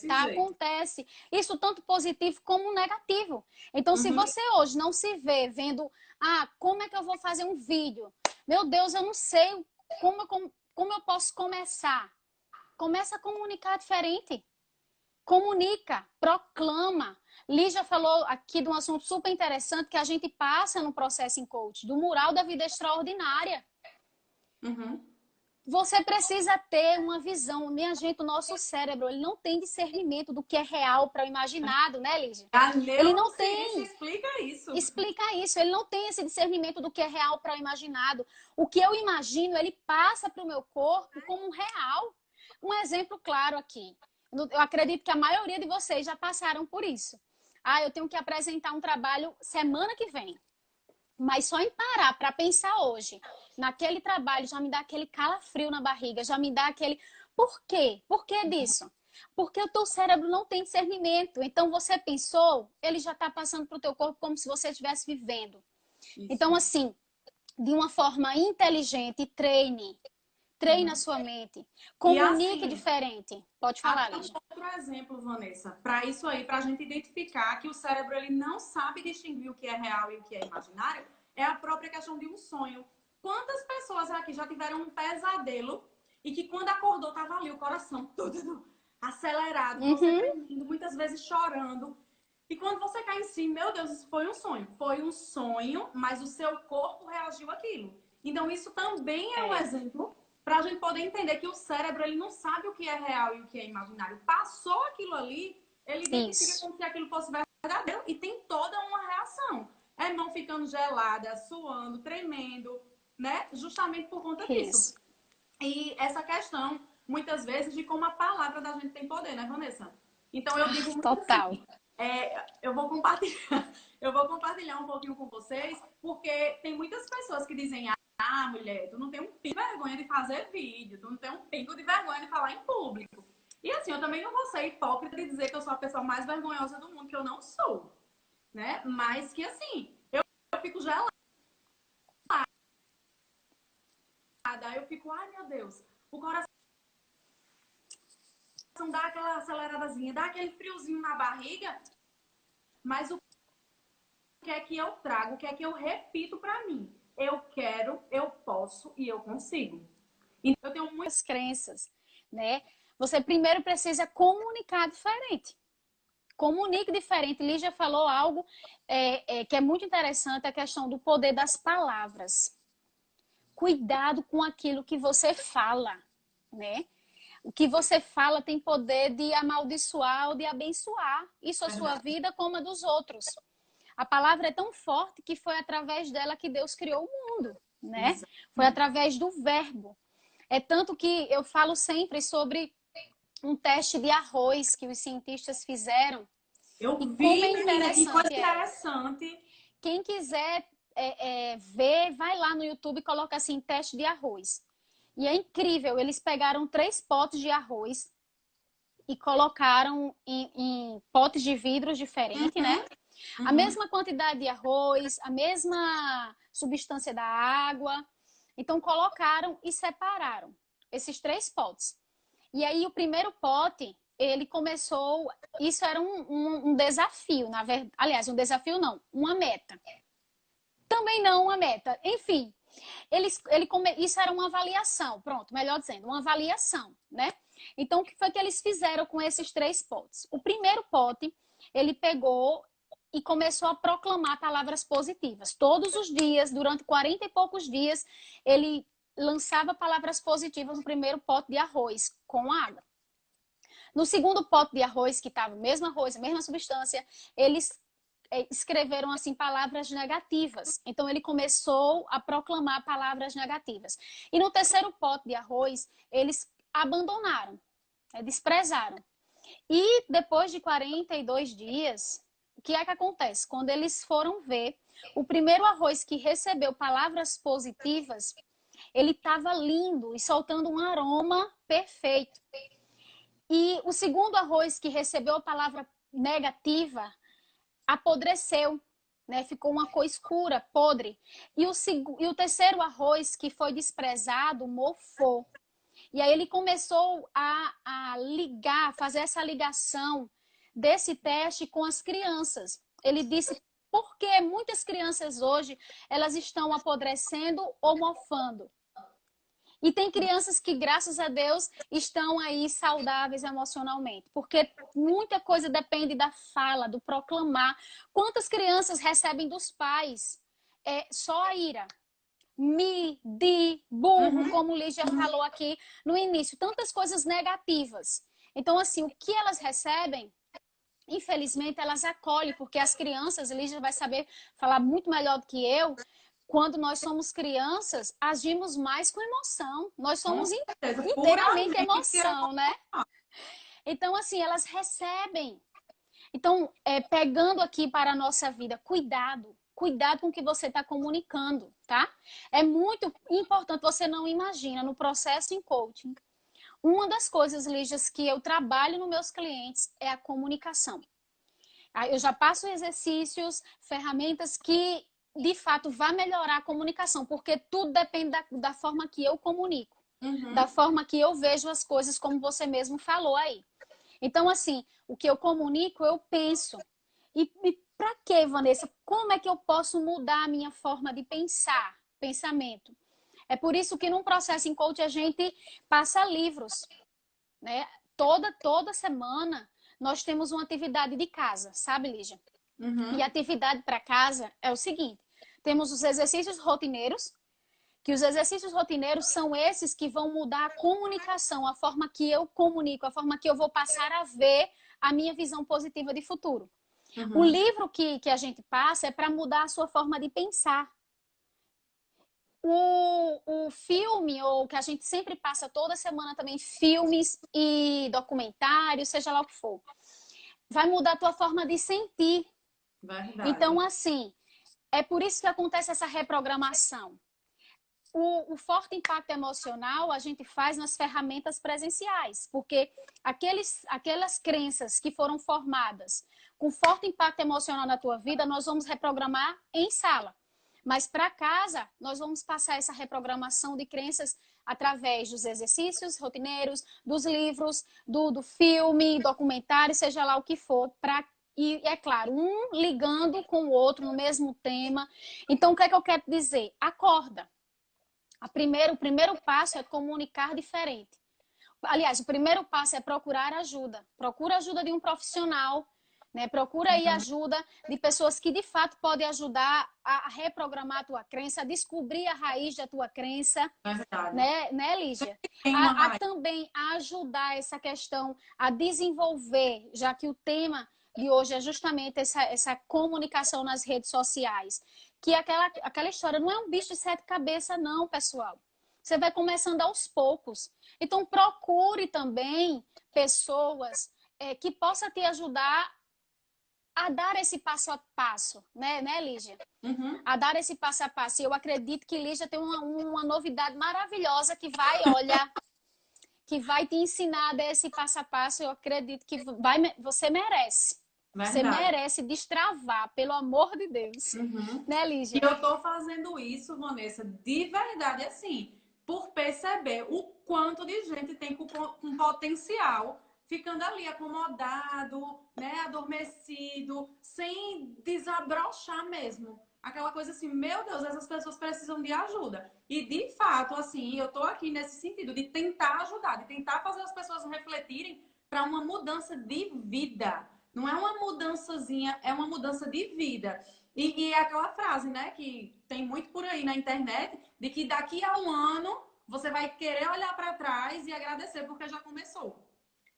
Tá? Acontece. Isso tanto positivo como negativo. Então, se você hoje não se vê vendo, como é que eu vou fazer um vídeo? Meu Deus, eu não sei como eu posso começar. Começa a comunicar diferente. Comunica, proclama. Lígia falou aqui de um assunto super interessante que a gente passa no processo em coach, do mural da vida extraordinária. Você precisa ter uma visão. Minha gente, o nosso cérebro, ele não tem discernimento do que é real para o imaginado, né, Lígia? Ele não tem. Explica isso. Explica isso. Ele não tem esse discernimento do que é real para o imaginado. O que eu imagino, ele passa para o meu corpo como real. Um exemplo claro aqui. Eu acredito que a maioria de vocês já passaram por isso. Eu tenho que apresentar um trabalho semana que vem. Mas só em parar para pensar hoje, naquele trabalho, já me dá aquele calafrio na barriga, já me dá aquele... Por quê? Por que disso? Porque o teu cérebro não tem discernimento. Então, você pensou, ele já está passando para o teu corpo como se você estivesse vivendo. Isso. Então, assim, de uma forma inteligente, treine. Treine a sua mente. Comunique assim, diferente. Pode falar, Lígia. Outro exemplo, Vanessa, para isso aí, para a gente identificar que o cérebro ele não sabe distinguir o que é real e o que é imaginário, é a própria questão de um sonho. Quantas pessoas aqui já tiveram um pesadelo e que quando acordou tava ali o coração todo acelerado, você tremendo, muitas vezes chorando. E quando você cai em si, meu Deus, isso foi um sonho. Foi um sonho, mas o seu corpo reagiu àquilo. Então, isso também é um exemplo para a gente poder entender que o cérebro ele não sabe o que é real e o que é imaginário. Passou aquilo ali, ele identifica como se aquilo fosse verdadeiro e tem toda uma reação. É mão ficando gelada, suando, tremendo, né? Justamente por conta disso. E essa questão, muitas vezes, de como a palavra da gente tem poder, né, Vanessa? Então, eu digo muito total. Assim, eu vou compartilhar um pouquinho com vocês, porque tem muitas pessoas que dizem, Ah, mulher, tu não tem um pingo de vergonha de fazer vídeo, tu não tem um pingo de vergonha de falar em público. E assim, eu também não vou ser hipócrita de dizer que eu sou a pessoa mais vergonhosa do mundo, que eu não sou, né? Mas que assim, eu fico gelada, eu fico, ai meu Deus, o coração dá aquela aceleradazinha, dá aquele friozinho na barriga, mas o que é que eu trago, o que é que eu repito pra mim? Eu quero, eu posso e eu consigo. Então, eu tenho muitas crenças, né? Você primeiro precisa comunicar diferente. Comunique diferente. Lígia falou algo que é muito interessante, a questão do poder das palavras. Cuidado com aquilo que você fala, né? O que você fala tem poder de amaldiçoar ou de abençoar. Isso a sua vida como a dos outros. A palavra é tão forte que foi através dela que Deus criou o mundo, né? Foi através do verbo. É tanto que eu falo sempre sobre um teste de arroz que os cientistas fizeram. Eu E vi, como é menina, que coisa interessante interessante. Quem quiser ver, vai lá no YouTube e coloca assim, teste de arroz. E é incrível, eles pegaram 3 potes de arroz e colocaram em potes de vidros diferentes, né? A mesma quantidade de arroz, a mesma substância da água. Então, colocaram e separaram esses 3 potes. E aí, o primeiro pote, ele começou... Isso era um desafio, na verdade. Aliás, um desafio não, uma meta. Também não uma meta. Enfim, isso era uma avaliação. Pronto, melhor dizendo, uma avaliação, né? Então, o que foi que eles fizeram com esses 3 potes? O primeiro pote, ele pegou e começou a proclamar palavras positivas. Todos os dias, durante 40 e poucos dias, ele lançava palavras positivas no primeiro pote de arroz com água. No segundo pote de arroz, que estava o mesmo arroz, a mesma substância, eles escreveram assim palavras negativas. Então ele começou a proclamar palavras negativas. E no terceiro pote de arroz, eles abandonaram, desprezaram. E depois de 42 dias, o que é que acontece? Quando eles foram ver, o primeiro arroz que recebeu palavras positivas, ele estava lindo e soltando um aroma perfeito. E o segundo arroz que recebeu a palavra negativa apodreceu, né? Ficou uma cor escura, podre. E o terceiro arroz que foi desprezado mofou. E aí ele começou a ligar, fazer essa ligação desse teste com as crianças. Ele disse, por que muitas crianças hoje, elas estão apodrecendo ou mofando? E tem crianças que, graças a Deus, estão aí saudáveis emocionalmente. Porque muita coisa depende da fala, do proclamar. Quantas crianças recebem dos pais só a ira? Mi, di, burro, como o Lígia falou aqui no início. Tantas coisas negativas. Então, assim, o que elas recebem, infelizmente, elas acolhem. Porque as crianças, Lígia vai saber falar muito melhor do que eu, quando nós somos crianças, agimos mais com emoção. Nós somos inteiramente emoção, né? Então, assim, elas recebem. Então, pegando aqui para a nossa vida, cuidado. Cuidado com o que você está comunicando, tá? É muito importante, você não imagina, no processo em coaching, uma das coisas, Lígias, que eu trabalho nos meus clientes é a comunicação. Eu já passo exercícios, ferramentas que de fato vai melhorar a comunicação, porque tudo depende da forma que eu comunico, da forma que eu vejo as coisas, como você mesmo falou aí. Então, assim, o que eu comunico, eu penso. E para que, Vanessa? Como é que eu posso mudar a minha forma de pensar, pensamento? É por isso que num processo em coach a gente passa livros, né? Toda semana nós temos uma atividade de casa, sabe, Lígia? E a atividade para casa é o seguinte: temos os exercícios rotineiros, que os exercícios rotineiros são esses que vão mudar a comunicação, a forma que eu comunico, a forma que eu vou passar a ver a minha visão positiva de futuro. O livro que a gente passa é para mudar a sua forma de pensar. O filme, ou que a gente sempre passa toda semana também, filmes e documentários, seja lá o que for, vai mudar a tua forma de sentir. Verdade. Então, assim, é por isso que acontece essa reprogramação. o forte impacto emocional a gente faz nas ferramentas presenciais, porque aquelas crenças que foram formadas com forte impacto emocional na tua vida, nós vamos reprogramar em sala. Mas para casa, nós vamos passar essa reprogramação de crenças através dos exercícios rotineiros, dos livros, do filme, documentário, seja lá o que for, e é claro, um ligando com o outro no mesmo tema. Então, o que é que eu quero dizer? Acorda. O primeiro passo é comunicar diferente. Aliás, o primeiro passo é procurar ajuda. Procura ajuda de um profissional, né? Procura aí ajuda de pessoas que de fato podem ajudar a reprogramar a tua crença, a descobrir a raiz da tua crença, né, Lígia? A também ajudar essa questão a desenvolver, já que o tema de hoje é justamente essa comunicação nas redes sociais. Que aquela história não é um bicho de sete cabeças, não, pessoal. Você vai começando aos poucos. Então, procure também pessoas que possam te ajudar a dar esse passo a passo, né Lígia? Uhum. A dar esse passo a passo. E eu acredito que Lígia tem uma novidade maravilhosa que vai, olha, que vai te ensinar a dar esse passo a passo. Eu acredito que você merece. Verdade. Você merece destravar, pelo amor de Deus. Uhum. Né, Lígia? E eu tô fazendo isso, Vanessa, de verdade, assim, por perceber o quanto de gente tem com potencial, ficando ali acomodado, né, adormecido, sem desabrochar mesmo. Aquela coisa assim, meu Deus, essas pessoas precisam de ajuda. E de fato, assim, eu tô aqui nesse sentido de tentar ajudar, de tentar fazer as pessoas refletirem para uma mudança de vida. Não é uma mudançazinha, é uma mudança de vida. E é aquela frase, né, que tem muito por aí na internet, de que daqui a um ano você vai querer olhar para trás e agradecer porque já começou.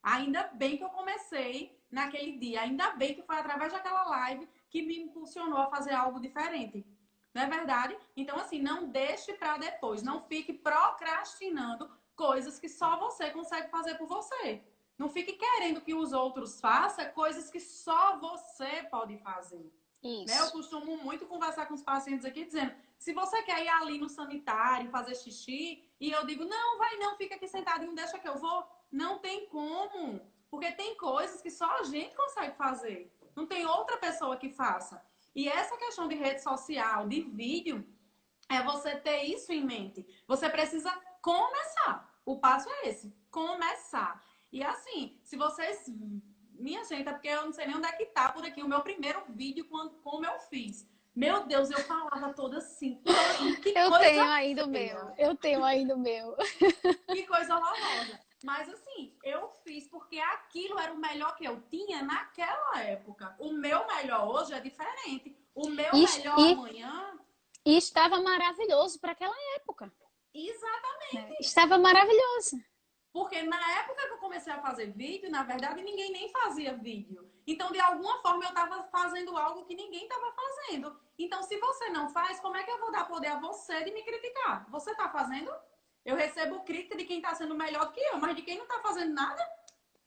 Ainda bem que eu comecei naquele dia, ainda bem que foi através daquela live que me impulsionou a fazer algo diferente. Não é verdade? Então, assim, não deixe para depois, não fique procrastinando coisas que só você consegue fazer por você. Não fique querendo que os outros façam coisas que só você pode fazer. Né? Eu costumo muito conversar com os pacientes aqui dizendo, se você quer ir ali no sanitário fazer xixi, e eu digo, não, vai não, fica aqui sentadinho, deixa que eu vou. Não tem como, porque tem coisas que só a gente consegue fazer. Não tem outra pessoa que faça. E essa questão de rede social, de vídeo, é você ter isso em mente. Você precisa começar. O passo é esse, começar. E assim, se vocês... Minha gente, é porque eu não sei nem onde é que tá por aqui o meu primeiro vídeo como eu fiz. Meu Deus, eu falava toda assim. Eu tenho ainda o meu. Eu tenho ainda o meu. Que coisa horrorosa. Mas assim, eu fiz porque aquilo era o melhor que eu tinha naquela época. O meu melhor hoje é diferente. O meu melhor amanhã... E estava maravilhoso para aquela época. Exatamente. Estava maravilhoso. Porque na época que eu comecei a fazer vídeo, na verdade, ninguém nem fazia vídeo. Então, de alguma forma, eu estava fazendo algo que ninguém estava fazendo. Então, se você não faz, como é que eu vou dar poder a você de me criticar? Você está fazendo? Eu recebo crítica de quem está sendo melhor do que eu, mas de quem não está fazendo nada,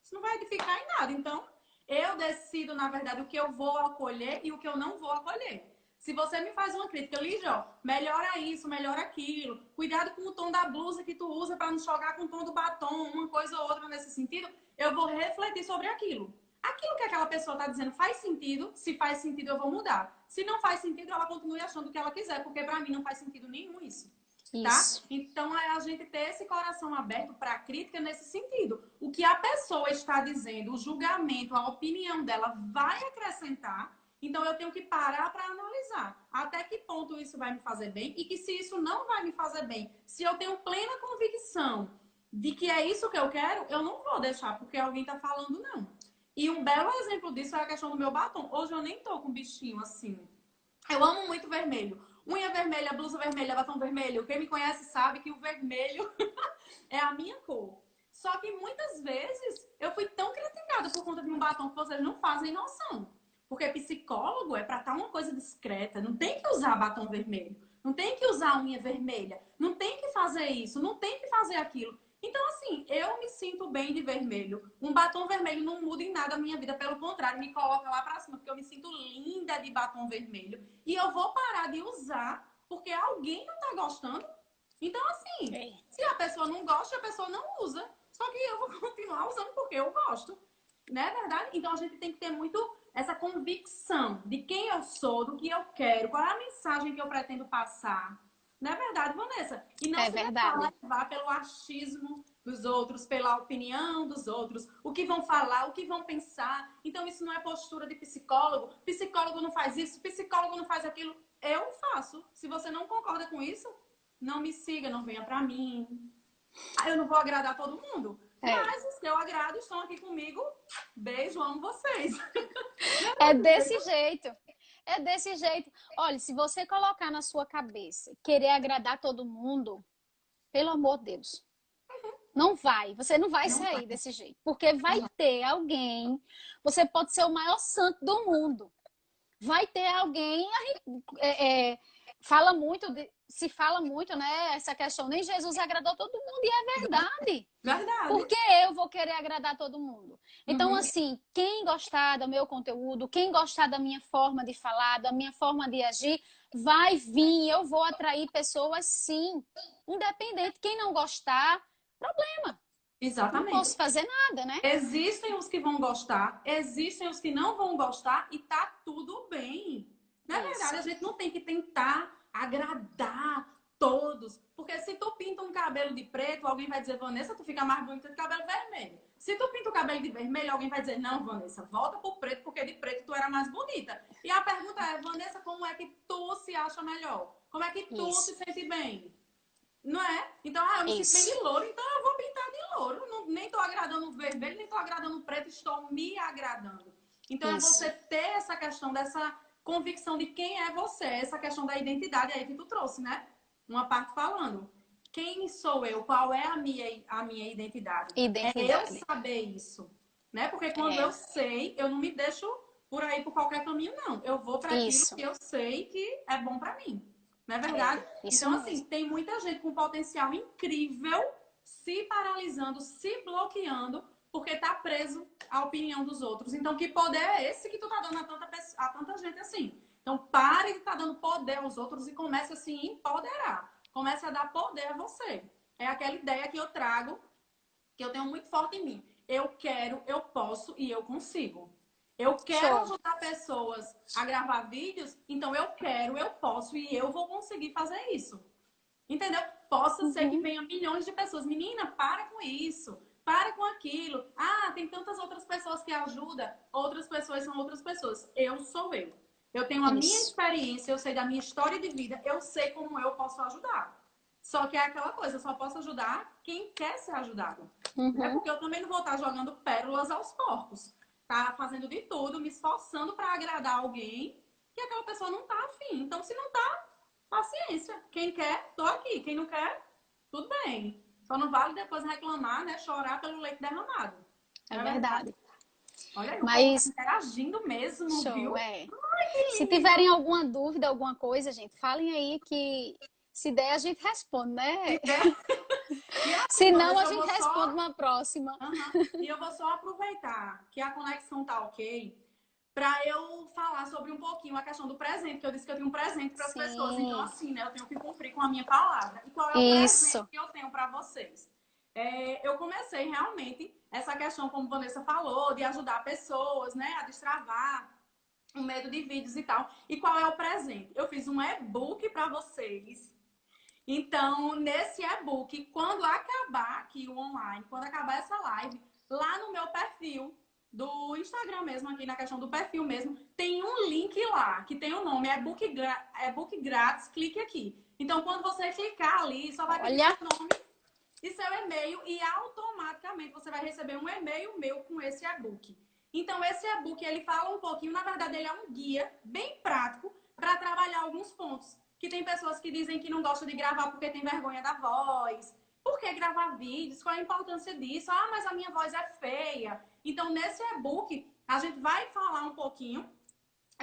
isso não vai edificar em nada. Então, eu decido, na verdade, o que eu vou acolher e o que eu não vou acolher. Se você me faz uma crítica, Lígia, melhora isso, melhora aquilo, cuidado com o tom da blusa que tu usa para não chocar com o tom do batom, uma coisa ou outra nesse sentido, eu vou refletir sobre aquilo. Aquilo que aquela pessoa está dizendo faz sentido, se faz sentido eu vou mudar. Se não faz sentido, ela continue achando o que ela quiser, porque para mim não faz sentido nenhum isso. Tá? Então é a gente ter esse coração aberto para a crítica nesse sentido. O que a pessoa está dizendo, o julgamento, a opinião dela vai acrescentar. Então eu tenho que parar para analisar até que ponto isso vai me fazer bem e que se isso não vai me fazer bem, se eu tenho plena convicção de que é isso que eu quero, eu não vou deixar porque alguém está falando não. E um belo exemplo disso é a questão do meu batom. Hoje eu nem tô com bichinho assim. Eu amo muito vermelho. Unha vermelha, blusa vermelha, batom vermelho. Quem me conhece sabe que o vermelho é a minha cor. Só que muitas vezes eu fui tão criticada por conta de um batom que vocês não fazem noção. Porque psicólogo é pra estar uma coisa discreta. Não tem que usar batom vermelho. Não tem que usar unha vermelha. Não tem que fazer isso. Não tem que fazer aquilo. Então, assim, eu me sinto bem de vermelho. Um batom vermelho não muda em nada a minha vida. Pelo contrário, me coloca lá pra cima. Porque eu me sinto linda de batom vermelho. E eu vou parar de usar porque alguém não tá gostando. Então, assim, É. se a pessoa não gosta, a pessoa não usa. Só que eu vou continuar usando porque eu gosto. Não é verdade? Então, a gente tem que ter muito essa convicção de quem eu sou, do que eu quero, qual é a mensagem que eu pretendo passar. Não é verdade, Vanessa? E não É se deixar verdade. levar pelo achismo dos outros, pela opinião dos outros, o que vão falar, o que vão pensar. Então, isso não é postura de psicólogo. Psicólogo não faz isso, psicólogo não faz aquilo. Eu faço. Se você não concorda com isso, não me siga, não venha pra mim. Ah, eu não vou agradar todo mundo. É. Mas os que eu agrado estão aqui comigo. Beijo, amo vocês. É desse jeito. É desse jeito. Olha, se você colocar na sua cabeça querer agradar todo mundo, pelo amor de Deus, não vai. Você não vai Não vai. sair desse jeito. Porque vai ter alguém. Você pode ser o maior santo do mundo. Vai ter alguém. Fala muito, se fala muito, né? Essa questão. Nem Jesus agradou todo mundo. E é verdade. Verdade. Porque eu vou querer agradar todo mundo. Então, Uhum. assim, quem gostar do meu conteúdo, quem gostar da minha forma de falar, da minha forma de agir, vai vir. Eu vou atrair pessoas, sim. Independente. Quem não gostar, problema. Não Exatamente. posso fazer nada, né? Existem os que vão gostar, existem os que não vão gostar e tá tudo bem. Na verdade, Isso. a gente não tem que tentar agradar todos. Porque se tu pinta um cabelo de preto, alguém vai dizer, Vanessa, tu fica mais bonita de cabelo vermelho. Se tu pinta o cabelo de vermelho, alguém vai dizer, não, Vanessa, volta pro preto, porque de preto tu era mais bonita. E a pergunta é, Vanessa, como é que tu se acha melhor? Como é que tu se Isso. sente bem? Não é? Então, eu me sinto bem de Isso. louro, então eu vou pintar de louro. Não, nem tô agradando o vermelho, nem tô agradando o preto, estou me agradando. Então, é Isso. você ter essa questão dessa convicção de quem é você, essa questão da identidade aí que tu trouxe, né? Uma parte falando. Quem sou eu? Qual é a minha identidade? É eu Identidade. saber isso, né? Porque quando É. eu sei, eu não me deixo por aí por qualquer caminho, não. Eu vou para aquilo Isso. que eu sei que é bom para mim. Não é É. verdade? Isso Então, assim, mesmo. tem muita gente com potencial incrível se paralisando, se bloqueando, porque tá preso à opinião dos outros. Então, que poder é esse que tu tá dando a tanta gente assim? Então, pare de estar tá dando poder aos outros e comece a se empoderar. Comece a dar poder a você. É aquela ideia que eu trago, que eu tenho muito forte em mim. Eu quero, eu posso e eu consigo. Eu quero Show. ajudar pessoas a gravar vídeos, então eu quero, eu posso e eu vou conseguir fazer isso. Entendeu? Possa ser que Uhum. venha milhões de pessoas. Menina, para com isso. Para com aquilo. Ah, tem tantas outras pessoas que ajudam. Outras pessoas são outras pessoas. Eu sou eu. Eu tenho a minha Isso. experiência, eu sei da minha história de vida, eu sei como eu posso ajudar. Só que é aquela coisa, eu só posso ajudar quem quer ser ajudado. Né? Uhum. Porque eu também não vou estar jogando pérolas aos porcos. Tá fazendo de tudo, me esforçando para agradar alguém que aquela pessoa não tá afim. Então, se não tá, paciência. Quem quer, tô aqui. Quem não quer, tudo bem. Só não vale depois reclamar, né? Chorar pelo leite derramado. É Não é verdade? verdade. Olha aí, o povo tá Mas, interagindo mesmo, show, viu? é. Ai, que Se lindo! tiverem alguma dúvida, alguma coisa, gente, falem aí que se der a gente responde, né? E Se assim, não, a Vanessa, eu gente vou responde só. uma próxima. Uhum. E eu vou só aproveitar que a conexão tá ok para eu falar sobre um pouquinho a questão do presente, que eu disse que eu tenho um presente para as pessoas. Então, Sim, assim, né? Eu tenho que cumprir com a minha palavra. E qual é o presente isso. que eu tenho para vocês? Eu comecei realmente essa questão, como Vanessa falou, de ajudar pessoas, né, a destravar o medo de vídeos e tal. E qual é o presente? Eu fiz um e-book para vocês. Então, nesse e-book, quando acabar aqui o online, quando acabar essa live, lá no meu perfil do Instagram mesmo, aqui na questão do perfil mesmo, tem um link lá, que tem o nome e-book grátis, clique aqui. Então, quando você clicar ali, só vai pedir Olha, seu nome e seu e-mail e automaticamente você vai receber um e-mail meu com esse e-book. Então, esse e-book, ele fala um pouquinho, na verdade, ele é um guia bem prático para trabalhar alguns pontos. Que tem pessoas que dizem que não gostam de gravar porque tem vergonha da voz. Por que gravar vídeos? Qual é a importância disso? Ah, mas a minha voz é feia. Então, nesse e-book, a gente vai falar um pouquinho,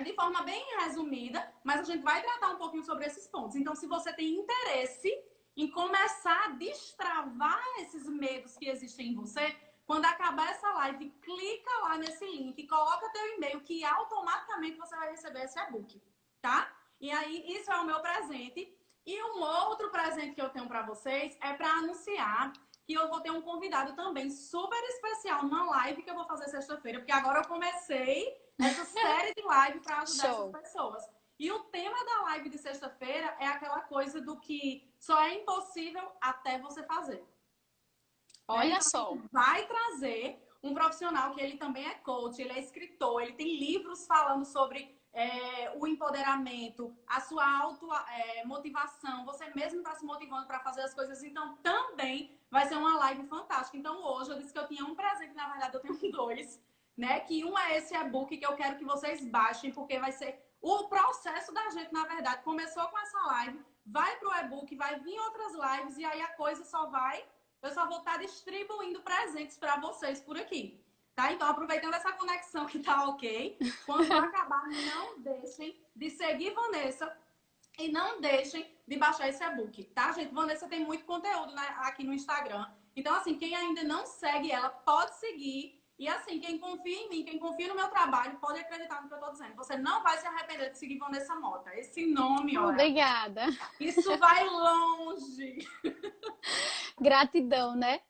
de forma bem resumida, mas a gente vai tratar um pouquinho sobre esses pontos. Então, se você tem interesse em começar a destravar esses medos que existem em você, quando acabar essa live, clica lá nesse link, coloca teu e-mail que automaticamente você vai receber esse e-book, tá? E aí, isso é o meu presente. E um outro presente que eu tenho para vocês é para anunciar que eu vou ter um convidado também super especial numa live que eu vou fazer sexta-feira, porque agora eu comecei essa série de live para ajudar essas Show. pessoas. E o tema da live de sexta-feira é aquela coisa do que só é impossível até você fazer. Olha Então, só. vai trazer um profissional que ele também é coach, ele é escritor, ele tem livros falando sobre o empoderamento, a sua motivação, você mesmo está se motivando para fazer as coisas. Então, também vai ser uma live fantástica. Então, hoje eu disse que eu tinha um presente, na verdade eu tenho dois, né? Que um é esse e-book que eu quero que vocês baixem, porque vai ser o processo da gente, na verdade. Começou com essa live, vai para o e-book, vai vir outras lives e aí a coisa só vai. Eu só vou estar distribuindo presentes para vocês por aqui, tá? Então, aproveitando essa conexão que tá ok, quando acabar, não deixem de seguir Vanessa e não deixem de baixar esse e-book, tá, gente? Vanessa tem muito conteúdo, né, aqui no Instagram. Então, assim, quem ainda não segue ela, pode seguir. E assim, quem confia em mim, quem confia no meu trabalho, pode acreditar no que eu tô dizendo. Você não vai se arrepender de seguir Vanessa Mota. Esse nome, olha, Obrigada. isso vai longe. Gratidão, né?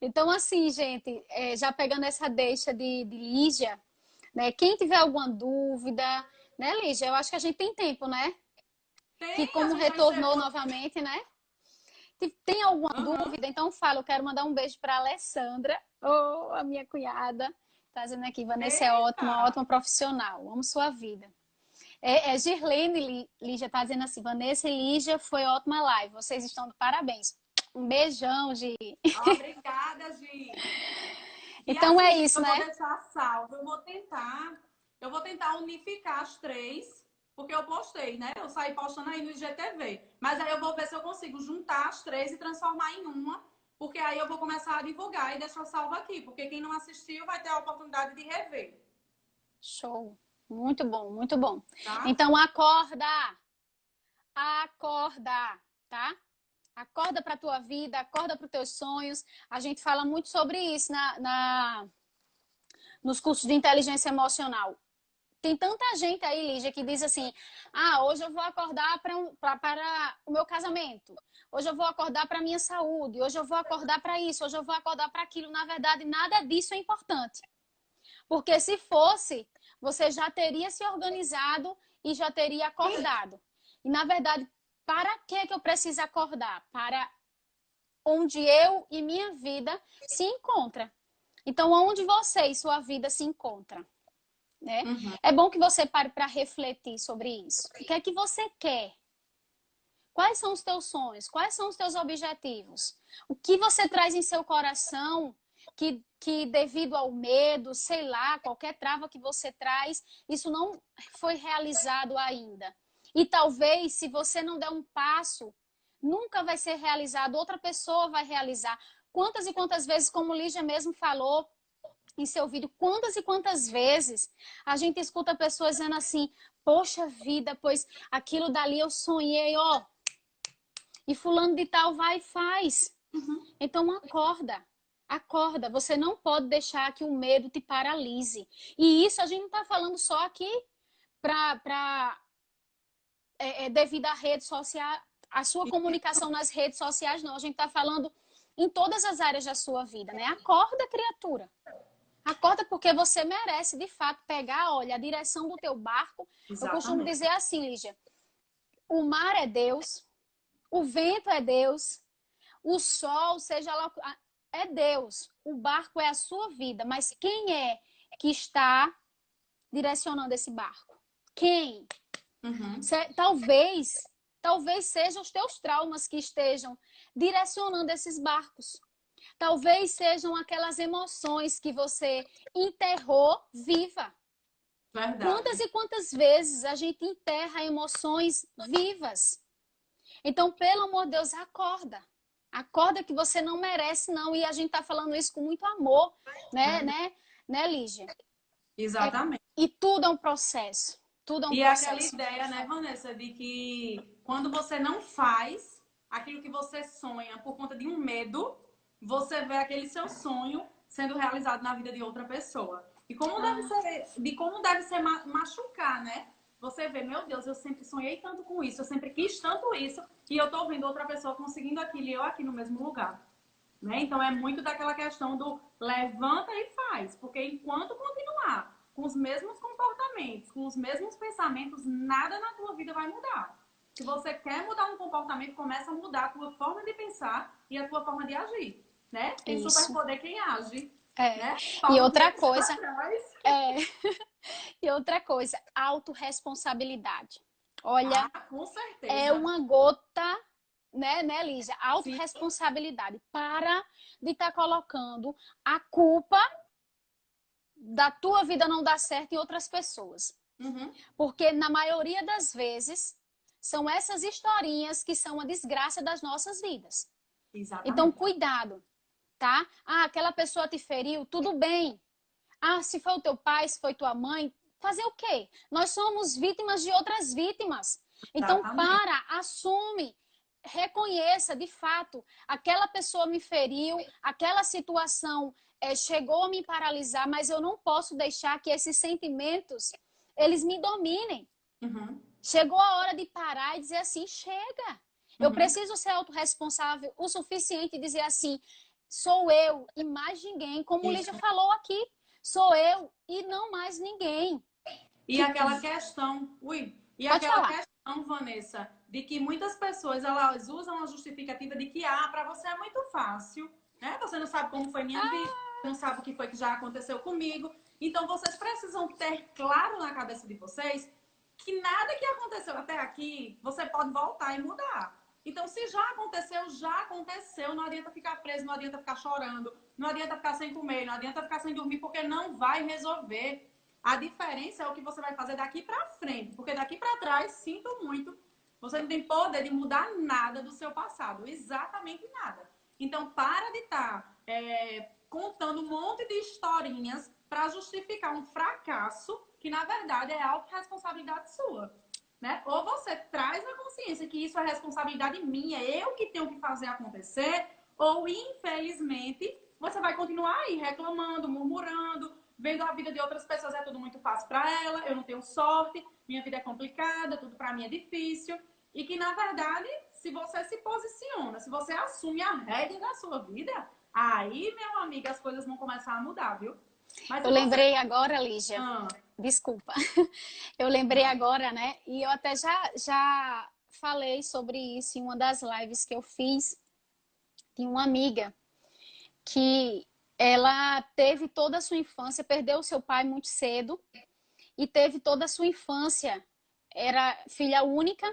Então, assim, gente, já pegando essa deixa de Lígia, né? Quem tiver alguma dúvida, né, Lígia? Eu acho que a gente tem tempo, né? Que Tem, a como gente já retornou encerrou. novamente, né? Tem alguma Uhum. dúvida? Então fala, eu quero mandar um beijo para Alessandra, oh, a minha cunhada. Tá dizendo aqui, Vanessa é ótima, Eita! ótima profissional. Amo sua vida. Girlene Lígia tá dizendo assim, Vanessa e Lígia foi ótima live. Vocês estão de parabéns. Um beijão, Gi. Obrigada, Gi. E Então é assim, gente, isso, eu vou né? deixar salvo. Eu vou tentar unificar as três, porque eu postei, né? Eu saí postando aí no IGTV. Mas aí eu vou ver se eu consigo juntar as três e transformar em uma, porque aí eu vou começar a divulgar e deixar salvo aqui, porque quem não assistiu vai ter a oportunidade de rever, Show. Muito bom, muito bom. tá? Então acorda, acorda, tá? Acorda para a tua vida, acorda para os teus sonhos. A gente fala muito sobre isso nos cursos de inteligência emocional. Tem tanta gente aí, Lígia, que diz assim: ah, hoje eu vou acordar para o meu casamento, hoje eu vou acordar para a minha saúde, hoje eu vou acordar para isso, hoje eu vou acordar para aquilo. Na verdade, nada disso é importante. Porque se fosse, você já teria se organizado e já teria acordado. E na verdade, para que eu preciso acordar? Para onde eu e minha vida se encontra. Então, onde você e sua vida se encontram, né? Uhum. É bom que você pare para refletir sobre isso. O que é que você quer? Quais são os teus sonhos? Quais são os teus objetivos? O que você traz em seu coração que devido ao medo, sei lá, qualquer trava que você traz, isso não foi realizado ainda. E talvez, se você não der um passo, nunca vai ser realizado, outra pessoa vai realizar. Quantas e quantas vezes, como Lígia mesmo falou em seu vídeo, quantas e quantas vezes a gente escuta pessoas dizendo assim, poxa vida, pois aquilo dali eu sonhei, ó, e fulano de tal vai e faz. Uhum. Então acorda, acorda. Você não pode deixar que o medo te paralise. E isso a gente não está falando só aqui devido à rede social, a sua comunicação nas redes sociais, não. A gente está falando em todas as áreas da sua vida, né? Acorda, criatura. Acorda porque você merece, de fato, pegar, olha, a direção do teu barco. Eu costumo Exatamente. dizer assim, Lígia, o mar é Deus, o vento é Deus, o sol, seja lá, é Deus. O barco é a sua vida, mas quem é que está direcionando esse barco? Quem? Uhum. Talvez sejam os teus traumas que estejam direcionando esses barcos. Talvez sejam aquelas emoções que você enterrou viva. Quantas Verdade. e quantas vezes a gente enterra emoções vivas? Então, pelo amor de Deus, acorda. Acorda que você não merece, não. E a gente tá falando isso com muito amor, Verdade. né, Lígia? Exatamente. E tudo é um processo. Tudo é um E é aquela processo. ideia, né, Vanessa, de que quando você não faz aquilo que você sonha por conta de um medo, você vê aquele seu sonho sendo realizado na vida de outra pessoa. E como deve ser, de como deve ser machucar, né? você vê, meu Deus, eu sempre sonhei tanto com isso, eu sempre quis tanto isso, e eu tô vendo outra pessoa conseguindo aquilo e eu aqui no mesmo lugar. Né? Então é muito daquela questão do levanta e faz, porque enquanto continuar com os mesmos comportamentos, com os mesmos pensamentos, nada na tua vida vai mudar. Se você quer mudar um comportamento, começa a mudar a tua forma de pensar e a tua forma de agir, né? Tem Isso. superpoder quem age, É. né? E Paulo outra Freire lá coisa, atrás. é, e outra coisa, autorresponsabilidade. Olha, Ah, com é certeza. uma gota, né, Lígia? Sim. Autorresponsabilidade. Para de estar colocando a culpa da tua vida não dar certo em outras pessoas. Uhum. Porque na maioria das vezes são essas historinhas que são a desgraça das nossas vidas. Então, Exatamente. cuidado, tá? Ah, aquela pessoa te feriu, tudo bem. Ah, se foi o teu pai, se foi tua mãe, fazer o quê? Nós somos vítimas de outras vítimas. Então, Exatamente. assume, reconheça de fato, aquela pessoa me feriu, aquela situação chegou a me paralisar, mas eu não posso deixar que esses sentimentos, eles me dominem. Uhum. Chegou a hora de parar e dizer assim, chega. Eu Uhum. preciso ser autorresponsável o suficiente e dizer assim, sou eu e mais ninguém, como o Lígia Isso. falou aqui, sou eu e não mais ninguém. E Que... aquela questão, e Pode aquela falar. questão, Vanessa, de que muitas pessoas elas usam a justificativa de que para você é muito fácil, né? Você não sabe como foi minha vida, não sabe o que foi que já aconteceu comigo. Então vocês precisam ter claro na cabeça de vocês que nada que aconteceu até aqui você pode voltar e mudar. Então, se já aconteceu, já aconteceu. Não adianta ficar preso, não adianta ficar chorando, não adianta ficar sem comer, não adianta ficar sem dormir, porque não vai resolver. A diferença é o que você vai fazer daqui para frente, porque daqui para trás, sinto muito, você não tem poder de mudar nada do seu passado, exatamente nada. Então, para de estar contando um monte de historinhas para justificar um fracasso que, na verdade, é autorresponsabilidade sua. Né? Ou você traz na consciência que isso é responsabilidade minha, eu que tenho que fazer acontecer, ou, infelizmente, você vai continuar aí reclamando, murmurando, vendo a vida de outras pessoas é tudo muito fácil para ela, eu não tenho sorte, minha vida é complicada, tudo para mim é difícil. E que, na verdade, se você se posiciona, se você assume a rédea da sua vida, aí, meu amigo, as coisas vão começar a mudar, viu? Mas Eu se você... lembrei agora, Lígia, Ah, desculpa. Eu lembrei agora, né? E eu até já falei sobre isso em uma das lives que eu fiz. Tinha uma amiga que ela teve toda a sua infância, perdeu o seu pai muito cedo e teve toda a sua infância. Era filha única,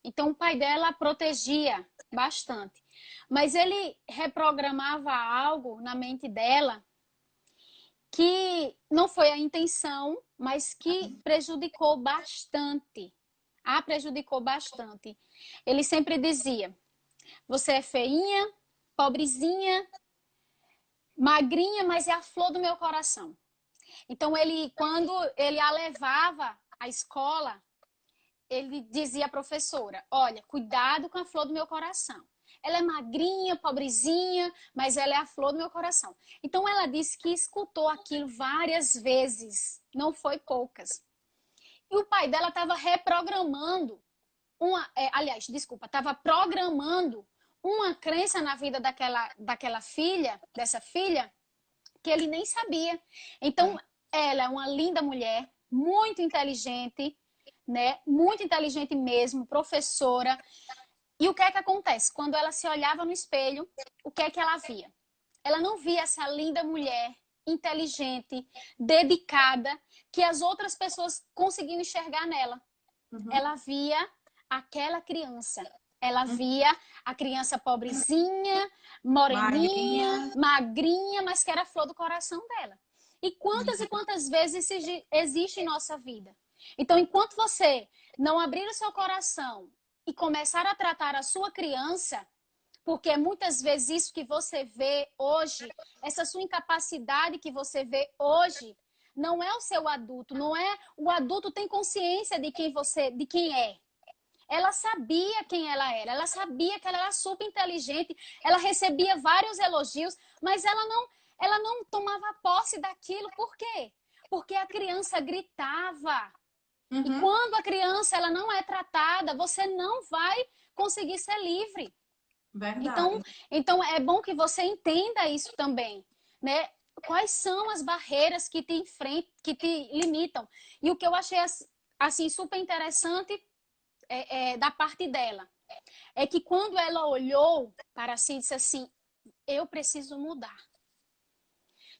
então o pai dela a protegia bastante. Mas ele reprogramava algo na mente dela que não foi a intenção, mas que prejudicou bastante. A prejudicou bastante. Ele sempre dizia: você é feinha, pobrezinha, magrinha, mas é a flor do meu coração. Então, quando ele a levava à escola, ele dizia à professora: olha, cuidado com a flor do meu coração. Ela é magrinha, pobrezinha, mas ela é a flor do meu coração. Então, ela disse que escutou aquilo várias vezes, não foi poucas. E o pai dela estava reprogramando, aliás, desculpa, estava programando uma crença na vida daquela filha, dessa filha, que ele nem sabia. Então, ela é uma linda mulher, muito inteligente, né? Muito inteligente mesmo, professora. E o que é que acontece? Quando ela se olhava no espelho, o que é que ela via? Ela não via essa linda mulher, inteligente, dedicada, que as outras pessoas conseguiam enxergar nela. uhum, Ela via aquela criança. Ela uhum. via a criança pobrezinha, moreninha, Magrinha. magrinha, mas que era a flor do coração dela. E quantas vezes isso existe em nossa vida? Então, enquanto você não abrir o seu coração e começar a tratar a sua criança, porque muitas vezes isso que você vê hoje, essa sua incapacidade que você vê hoje, não é o seu adulto, não é o adulto tem consciência de quem é. Ela sabia quem ela sabia que ela era super inteligente, ela recebia vários elogios, mas ela não tomava posse daquilo. Por quê? Porque a criança gritava. E Uhum. quando a criança ela não é tratada, você não vai conseguir ser livre. Então, Verdade. então é bom que você entenda isso também, né? Quais são as barreiras que te enfrentam, que te limitam? E o que eu achei assim super interessante da parte dela é que quando ela olhou para si e disse assim, eu preciso mudar.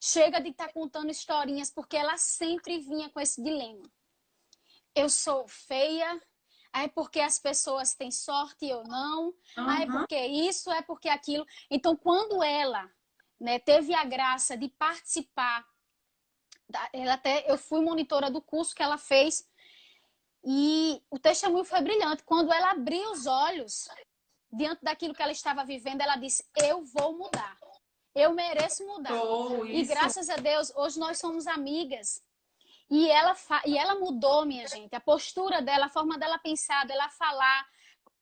Chega de estar contando historinhas, porque ela sempre vinha com esse dilema. Eu sou feia, é porque as pessoas têm sorte e eu não, é Uhum. porque isso, é porque aquilo. Então, quando ela, né, teve a graça de participar, eu fui monitora do curso que ela fez, e o testemunho foi brilhante. Quando ela abriu os olhos diante daquilo que ela estava vivendo, ela disse, eu vou mudar. Eu mereço mudar. Show, E isso. graças a Deus, hoje nós somos amigas. E ela mudou, minha gente. A postura dela, a forma dela pensar, dela falar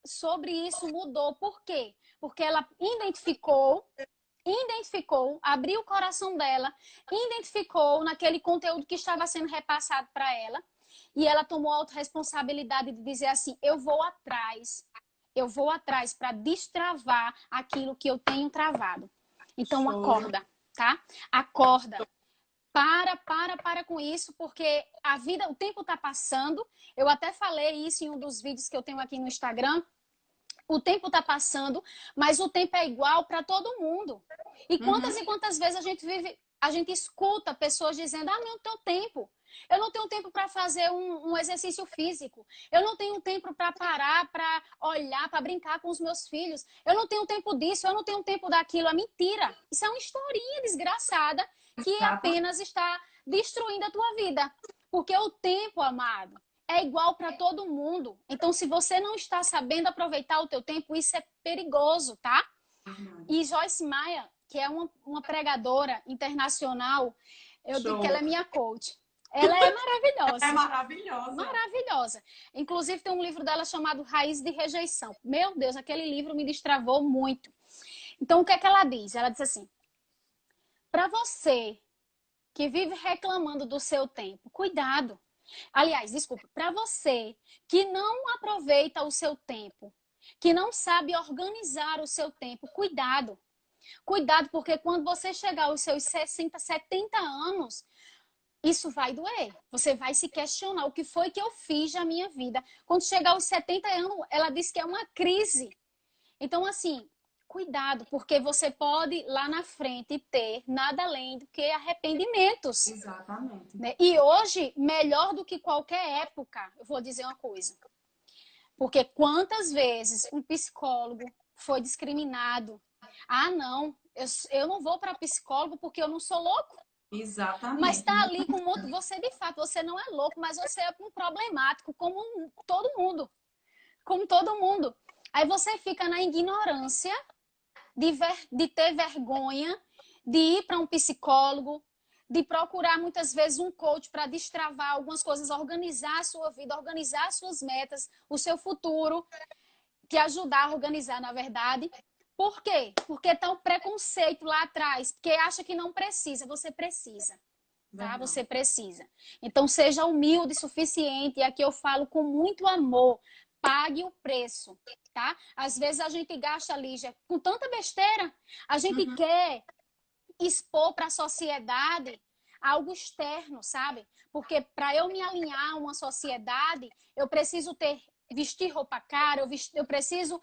sobre isso mudou. Por quê? Porque ela identificou, abriu o coração dela, identificou naquele conteúdo que estava sendo repassado para ela. E ela tomou a autorresponsabilidade de dizer assim, eu vou atrás para destravar aquilo que eu tenho travado. Então Show. acorda, tá? Acorda. Para com isso, porque a vida, o tempo está passando. Eu até falei isso em um dos vídeos que eu tenho aqui no Instagram. O tempo está passando, mas o tempo é igual para todo mundo. Uhum. E quantas vezes a gente escuta pessoas dizendo: ah, não tenho tempo. Eu não tenho tempo para fazer um exercício físico. Eu não tenho tempo para parar, para olhar, para brincar com os meus filhos. Eu não tenho tempo disso, eu não tenho tempo daquilo. É mentira. Isso é uma historinha desgraçada que Exatamente. apenas está destruindo a tua vida. Porque o tempo, amado, é igual para todo mundo. Então, se você não está sabendo aproveitar o teu tempo, isso é perigoso, tá? E Joyce Meyer, que é uma pregadora internacional, eu digo que ela Show. é minha coach. Ela é É maravilhosa. maravilhosa. Maravilhosa. Inclusive, tem um livro dela chamado Raiz de Rejeição. Meu Deus, aquele livro me destravou muito. Então, o que é que ela diz? Ela diz assim, para você que vive reclamando do seu tempo, cuidado. Aliás, desculpa, para você que não aproveita o seu tempo, que não sabe organizar o seu tempo, cuidado. Cuidado, porque quando você chegar aos seus 60, 70 anos, isso vai doer. Você vai se questionar o que foi que eu fiz na minha vida. Quando chegar aos 70 anos, ela diz que é uma crise. Então, assim, cuidado, porque você pode lá na frente ter nada além do que arrependimentos. Exatamente. Né? E hoje, melhor do que qualquer época, eu vou dizer uma coisa. Porque quantas vezes um psicólogo foi discriminado? Ah, não, eu não vou para psicólogo porque eu não sou louco. Mas Exatamente. está ali com um monte. Você, de fato, você não é louco, mas você é um problemático, como todo mundo. Como todo mundo. Aí você fica na ignorância de ter vergonha de ir para um psicólogo, de procurar muitas vezes um coach para destravar algumas coisas, organizar a sua vida, organizar as suas metas, o seu futuro, te ajudar a organizar, na verdade. Por quê? Porque está o preconceito lá atrás, porque acha que não precisa, você precisa. Tá? Verdade. Você precisa. Então, seja humilde o suficiente, e aqui eu falo com muito amor. Pague o preço, tá? Às vezes a gente gasta, Lígia, com tanta besteira. A gente Uhum. quer expor para a sociedade algo externo, sabe? Porque para eu me alinhar a uma sociedade, eu preciso vestir roupa cara, eu preciso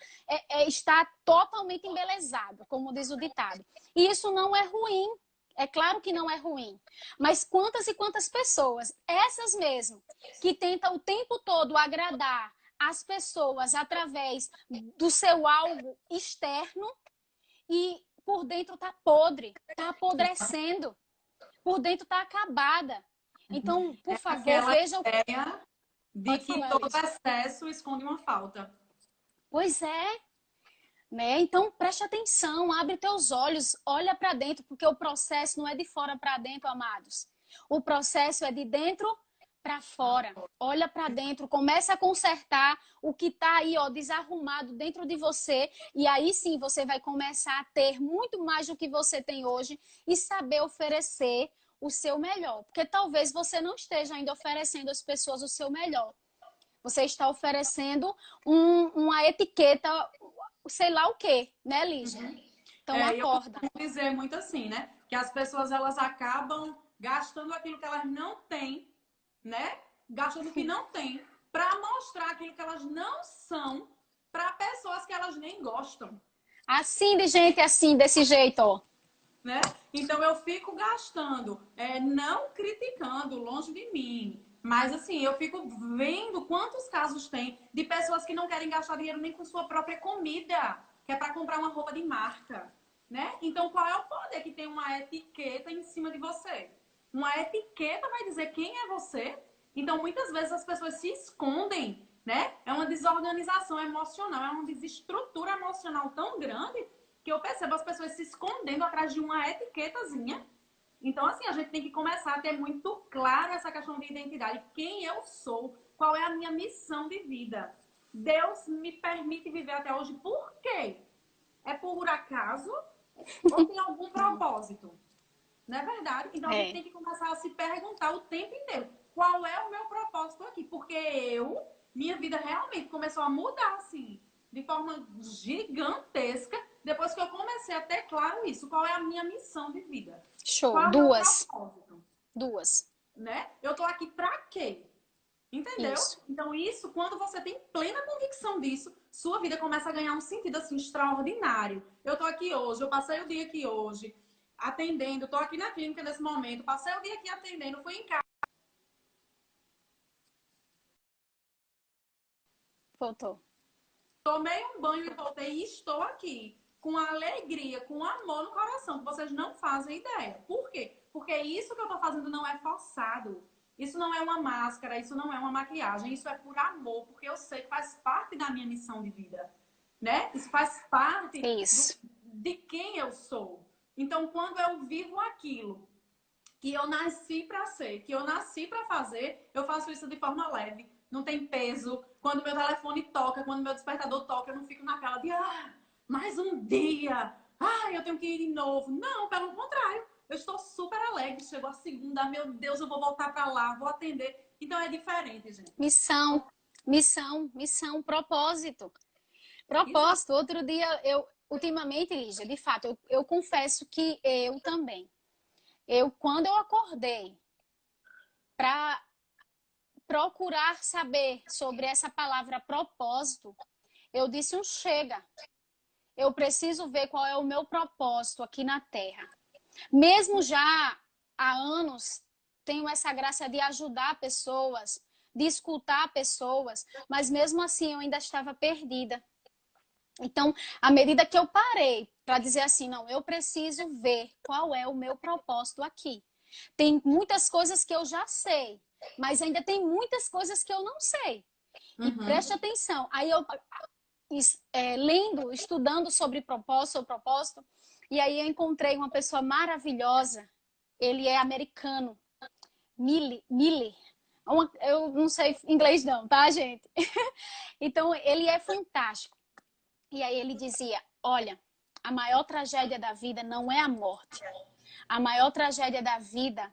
estar totalmente embelezado, como diz o ditado. E isso não é ruim. É claro que não é ruim. Mas quantas e quantas pessoas, essas mesmo, que tentam o tempo todo agradar as pessoas através do seu algo externo e por dentro tá podre, tá apodrecendo, por dentro tá acabada. Então, por É favor, aquela veja o... ideia de Pode que falar, todo Liz. excesso esconde uma falta. Pois é, né? Então preste atenção, abre teus olhos, olha para dentro, porque o processo não é de fora para dentro, amados. O processo é de dentro para fora. Olha para dentro, começa a consertar o que está aí, ó, desarrumado dentro de você, e aí sim você vai começar a ter muito mais do que você tem hoje e saber oferecer o seu melhor. Porque talvez você não esteja ainda oferecendo às pessoas o seu melhor. Você está oferecendo uma etiqueta, sei lá o quê, né, Lígia? Então, Eu acorda. costumo dizer muito assim, né? Que as pessoas, elas acabam gastando aquilo que elas não têm, né? Gastando o que não tem para mostrar aquilo que elas não são para pessoas que elas nem gostam. Assim, de gente assim, desse jeito, ó. Né? Então eu fico gastando, não criticando, longe de mim, mas assim, eu fico vendo quantos casos tem de pessoas que não querem gastar dinheiro nem com sua própria comida, que é para comprar uma roupa de marca, né? Então qual é o poder que tem uma etiqueta em cima de você? Uma etiqueta vai dizer quem é você. Então muitas vezes as pessoas se escondem, né? É uma desorganização emocional, é uma desestrutura emocional tão grande que eu percebo as pessoas se escondendo atrás de uma etiquetazinha. Então, assim, a gente tem que começar a ter muito claro essa questão de identidade. Quem eu sou, qual é a minha missão de vida. Deus me permite viver até hoje por quê? É por acaso ou tem algum propósito? Não é verdade? Então, a gente tem que começar a se perguntar o tempo inteiro. Qual é o meu propósito aqui? Porque minha vida realmente começou a mudar, assim, de forma gigantesca, depois que eu comecei a ter claro isso. Qual é a minha missão de vida? Show. Qual é o meu Duas. propósito? Duas. Né? Eu tô aqui pra quê? Entendeu? Isso. Então, isso, quando você tem plena convicção disso, sua vida começa a ganhar um sentido, assim, extraordinário. Eu tô aqui hoje, eu passei o dia aqui hoje, atendendo, tô aqui na clínica nesse momento, passei o dia aqui atendendo, fui em casa. Voltou. Tomei um banho e voltei e estou aqui. Com alegria, com amor no coração, que vocês não fazem ideia. Por quê? Porque isso que eu tô fazendo não é forçado. Isso não é uma máscara, isso não é uma maquiagem, isso é por amor, porque eu sei que faz parte da minha missão de vida. Né? Isso faz parte Isso. de quem eu sou. Então, quando eu vivo aquilo que eu nasci para ser, que eu nasci para fazer, eu faço isso de forma leve, não tem peso. Quando meu telefone toca, quando meu despertador toca, eu não fico naquela de mais um dia, eu tenho que ir de novo. Não, pelo contrário, eu estou super alegre. Chegou a segunda, meu Deus, eu vou voltar para lá, vou atender. Então é diferente, gente. Missão, propósito. Exato. Propósito. Outro dia, ultimamente, Lígia, de fato, eu confesso que eu também. Quando eu acordei para procurar saber sobre essa palavra propósito, eu disse chega. Eu preciso ver qual é o meu propósito aqui na Terra. Mesmo já há anos, tenho essa graça de ajudar pessoas, de escutar pessoas, mas mesmo assim eu ainda estava perdida. Então, à medida que eu parei para dizer assim, não, eu preciso ver qual é o meu propósito aqui. Tem muitas coisas que eu já sei, mas ainda tem muitas coisas que eu não sei. E preste atenção. Aí eu lendo, estudando sobre propósito, e aí eu encontrei uma pessoa maravilhosa. Ele é americano, Miller. Eu não sei inglês não, tá, gente? Então, ele é fantástico. E aí ele dizia, olha, a maior tragédia da vida não é a morte. A maior tragédia da vida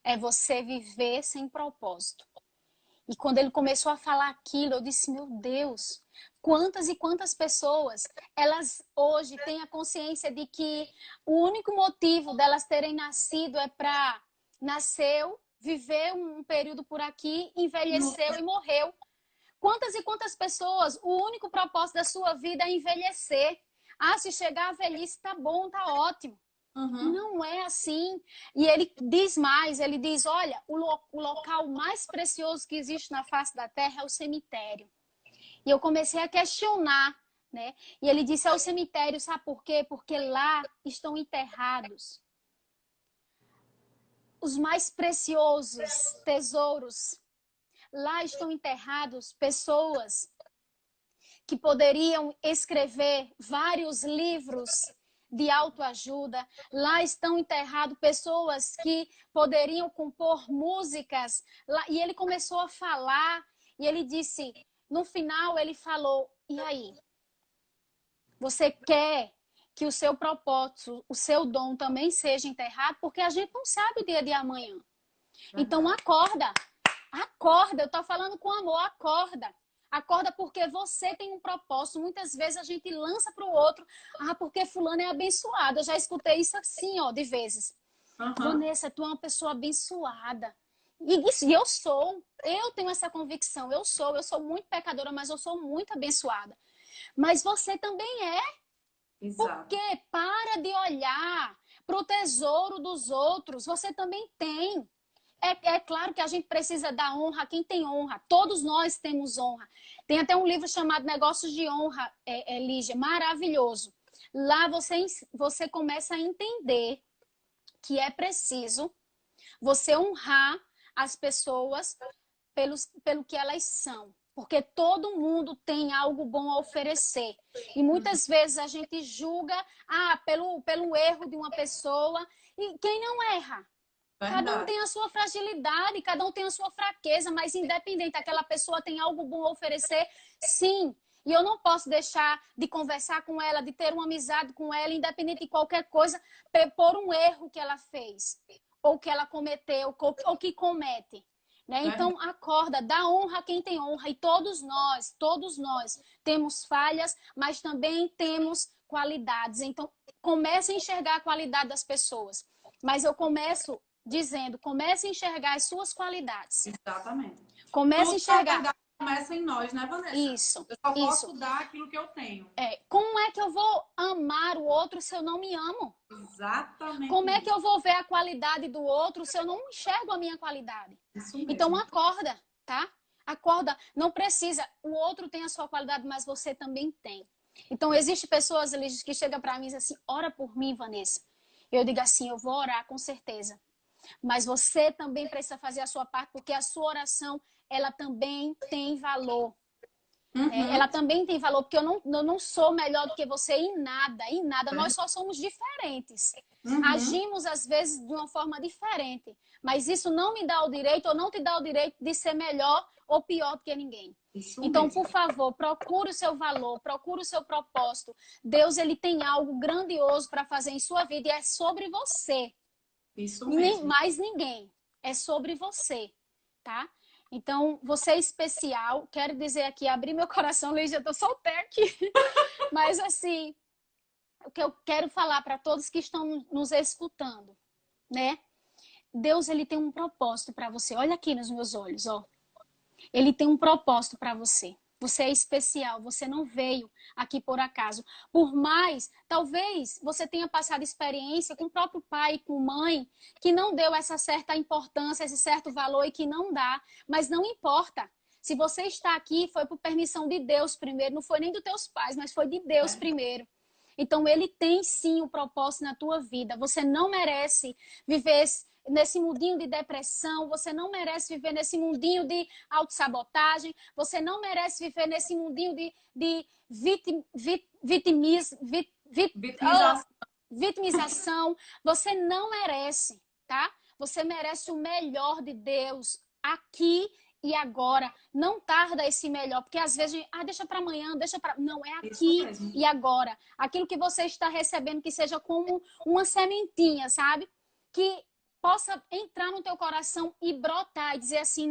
é você viver sem propósito. E quando ele começou a falar aquilo, eu disse, meu Deus, quantas e quantas pessoas, elas hoje têm a consciência de que o único motivo delas terem nascido é para nasceu, viveu um período por aqui, envelheceu e morreu. Quantas e quantas pessoas, o único propósito da sua vida é envelhecer. Se chegar a velhice, tá bom, tá ótimo. Não é assim. E ele diz mais, ele diz, olha, o local mais precioso que existe na face da terra é o cemitério. E eu comecei a questionar, né? E ele disse, é o cemitério, sabe por quê? Porque lá estão enterrados os mais preciosos tesouros. Lá estão enterrados pessoas que poderiam escrever vários livros de autoajuda. Lá estão enterradas pessoas que poderiam compor músicas. E ele começou a falar, e ele disse, no final ele falou, e aí? Você quer que o seu propósito, o seu dom também seja enterrado, porque a gente não sabe o dia de amanhã. Então acorda, acorda, eu tô falando com amor, acorda. Acorda porque você tem um propósito. Muitas vezes a gente lança para o outro, porque fulano é abençoado. Eu já escutei isso assim, ó, de vezes. Vanessa, tu é uma pessoa abençoada. E eu sou, eu tenho essa convicção, eu sou muito pecadora, mas eu sou muito abençoada. Mas você também é. Exato. Porque para de olhar para o tesouro dos outros, você também tem. É claro que a gente precisa dar honra a quem tem honra. Todos nós temos honra. Tem até um livro chamado Negócios de Honra, Lígia, maravilhoso. Lá você começa a entender que é preciso você honrar as pessoas pelo que elas são. Porque todo mundo tem algo bom a oferecer. E muitas vezes a gente julga pelo erro de uma pessoa. E quem não erra? Verdade. Cada um tem a sua fragilidade, cada um tem a sua fraqueza, mas independente, aquela pessoa tem algo bom a oferecer, sim. E eu não posso deixar de conversar com ela, de ter uma amizade com ela, independente de qualquer coisa, por um erro que ela fez, ou que ela cometeu, ou que comete. Né? Então, acorda, dá honra a quem tem honra. E todos nós temos falhas, mas também temos qualidades. Então, comece a enxergar a qualidade das pessoas. Mas eu começo dizendo, comece a enxergar as suas qualidades. Exatamente. Comece a enxergar. Começa em nós, né, Vanessa? Isso. Eu só posso dar aquilo que eu tenho. Como é que eu vou amar o outro se eu não me amo? Exatamente. Como é que eu vou ver a qualidade do outro se eu não enxergo a minha qualidade? Isso mesmo. Então acorda, tá? Acorda. Não precisa. O outro tem a sua qualidade, mas você também tem. Então existem pessoas que chegam para mim e dizem assim, ora por mim, Vanessa. Eu digo assim, eu vou orar com certeza. Mas você também precisa fazer a sua parte, porque a sua oração, ela também tem valor. Ela também tem valor, porque eu não sou melhor do que você em nada, em nada. Nós só somos diferentes. Agimos, às vezes, de uma forma diferente. Mas isso não me dá o direito, ou não te dá o direito de ser melhor ou pior do que ninguém. Então, por favor, procure o seu valor, procure o seu propósito. Deus, ele tem algo grandioso para fazer em sua vida e é sobre você. Isso mesmo. Mais ninguém. É sobre você, tá? Então, você é especial. Quero dizer aqui, abrir meu coração, Lígia, eu tô solteira aqui. Mas, assim, o que eu quero falar para todos que estão nos escutando, né? Deus, ele tem um propósito para você. Olha aqui nos meus olhos, ó. Ele tem um propósito para você. Você é especial, você não veio aqui por acaso. Por mais, talvez você tenha passado experiência com o próprio pai, com mãe, que não deu essa certa importância, esse certo valor e que não dá. Mas não importa. Se você está aqui, foi por permissão de Deus primeiro. Não foi nem dos teus pais, mas foi de Deus primeiro. Então, ele tem sim um propósito na tua vida. Você não merece viver nesse mundinho de depressão, você não merece viver nesse mundinho de autossabotagem, você não merece viver nesse mundinho de vitimização. Você não merece, tá? Você merece o melhor de Deus aqui e agora. Não tarda esse melhor, porque às vezes, deixa para amanhã, deixa para... Não, é aqui e agora. Aquilo que você está recebendo, que seja como uma sementinha, sabe? Que possa entrar no teu coração e brotar e dizer assim,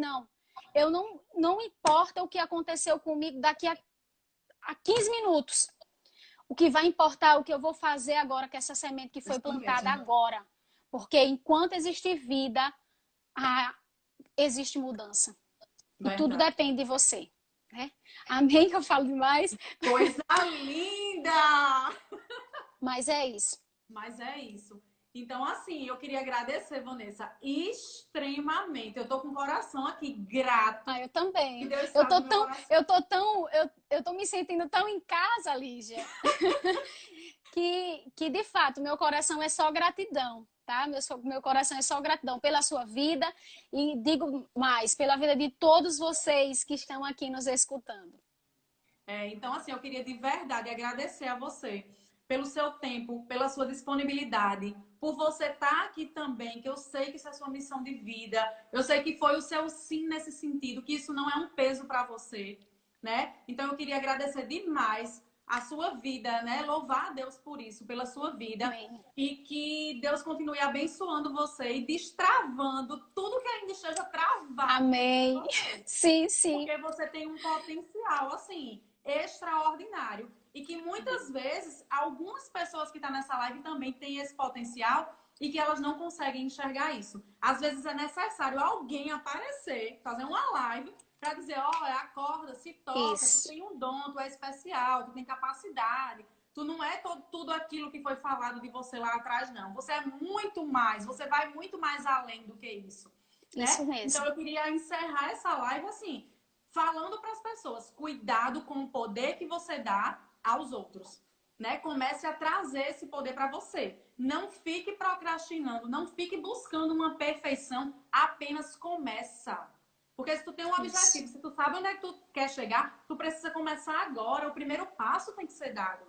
não importa o que aconteceu comigo daqui a 15 minutos. O que vai importar é o que eu vou fazer agora com essa semente que foi plantada agora. Porque enquanto existe vida, existe mudança. E tudo depende de você. Né? Amém? Que eu falo demais. Coisa linda! Mas é isso. Então, assim, eu queria agradecer, Vanessa, extremamente. Eu tô com o coração aqui grato. Eu também. Deus Eu tô me sentindo tão em casa, Lígia, que de fato meu coração é só gratidão, tá? Meu coração é só gratidão pela sua vida e digo mais, pela vida de todos vocês que estão aqui nos escutando. Então, assim, eu queria de verdade agradecer a você pelo seu tempo, pela sua disponibilidade, por você estar aqui também, que eu sei que isso é sua missão de vida, eu sei que foi o seu sim nesse sentido, que isso não é um peso para você, né? Então eu queria agradecer demais a sua vida, né? Louvar a Deus por isso, pela sua vida. Amém. E que Deus continue abençoando você e destravando tudo que ainda esteja travado. Amém. Sim, sim. Porque você tem um potencial, assim, extraordinário. E que muitas vezes, algumas pessoas que estão nessa live também têm esse potencial e que elas não conseguem enxergar isso. Às vezes é necessário alguém aparecer, fazer uma live para dizer, olha, acorda, se toca, Isso. tu tem um dom, tu é especial, tu tem capacidade. Tu não é tudo aquilo que foi falado de você lá atrás, não. Você é muito mais, você vai muito mais além do que isso. Né? Isso mesmo. Então eu queria encerrar essa live assim, falando para as pessoas, cuidado com o poder que você dá aos outros. Né? Comece a trazer esse poder para você. Não fique procrastinando, não fique buscando uma perfeição, apenas começa. Porque se tu tem um objetivo, se tu sabe onde é que tu quer chegar, tu precisa começar agora. O primeiro passo tem que ser dado.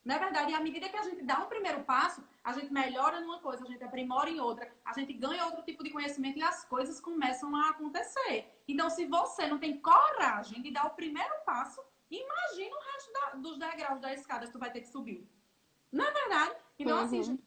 Não é verdade? E à medida que a gente dá um primeiro passo, a gente melhora numa coisa, a gente aprimora em outra, a gente ganha outro tipo de conhecimento e as coisas começam a acontecer. Então, se você não tem coragem de dar o primeiro passo, imagina o resto dos degraus da escada que tu vai ter que subir. Não é verdade? Então, assim, gente,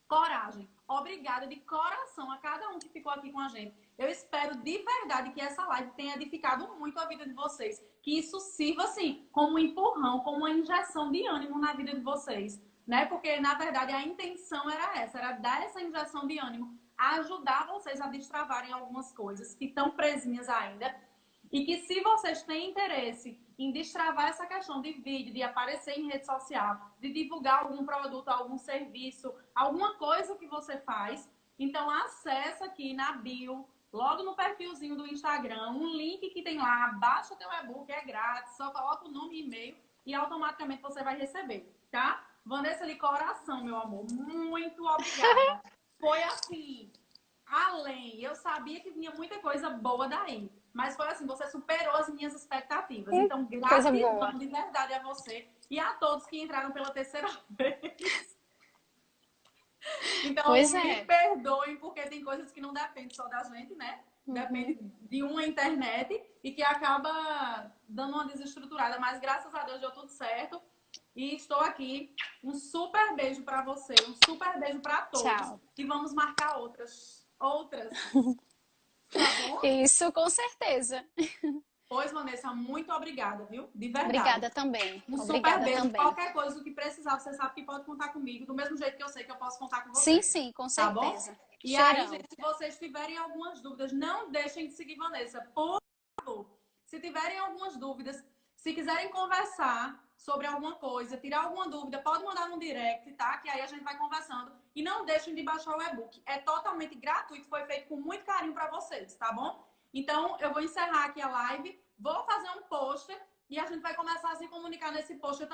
coragem. Obrigada de coração a cada um que ficou aqui com a gente. Eu espero de verdade que essa live tenha edificado muito a vida de vocês. Que isso sirva, assim, como um empurrão, como uma injeção de ânimo na vida de vocês. Né? Porque, na verdade, a intenção era essa. Era dar essa injeção de ânimo. Ajudar vocês a destravarem algumas coisas que estão presinhas ainda. E que se vocês têm interesse em destravar essa questão de vídeo, de aparecer em rede social, de divulgar algum produto, algum serviço, alguma coisa que você faz, então acessa aqui na bio, logo no perfilzinho do Instagram, um link que tem lá, baixa teu e-book, é grátis, só coloca o nome e e-mail e automaticamente você vai receber, tá? Vanessa, de coração, meu amor, muito obrigada. Foi assim, além, eu sabia que vinha muita coisa boa daí. Mas foi assim, você superou as minhas expectativas. Então, gratidão de verdade a você e a todos que entraram pela terceira vez. Então, me perdoem, porque tem coisas que não dependem só da gente, né? Depende de uma internet e que acaba dando uma desestruturada. Mas, graças a Deus, deu tudo certo. E estou aqui. Um super beijo para você, um super beijo para todos. Tchau. E vamos marcar outras. Tá bom? Isso, com certeza. Pois, Vanessa, muito obrigada, viu? De verdade. Obrigada também. Um Obrigada super beijo. também. Qualquer coisa, o que precisar, você sabe que pode contar comigo. Do mesmo jeito que eu sei que eu posso contar com você. Sim, sim, com certeza. Tá bom? E aí, gente, se vocês tiverem algumas dúvidas, não deixem de seguir Vanessa. Por favor, se tiverem algumas dúvidas, se quiserem conversar sobre alguma coisa, tirar alguma dúvida, pode mandar no direct, tá? Que aí a gente vai conversando. E não deixem de baixar o e-book. É totalmente gratuito, foi feito com muito carinho para vocês, tá bom? Então, eu vou encerrar aqui a live, vou fazer um post e a gente vai começar a se comunicar nesse post também.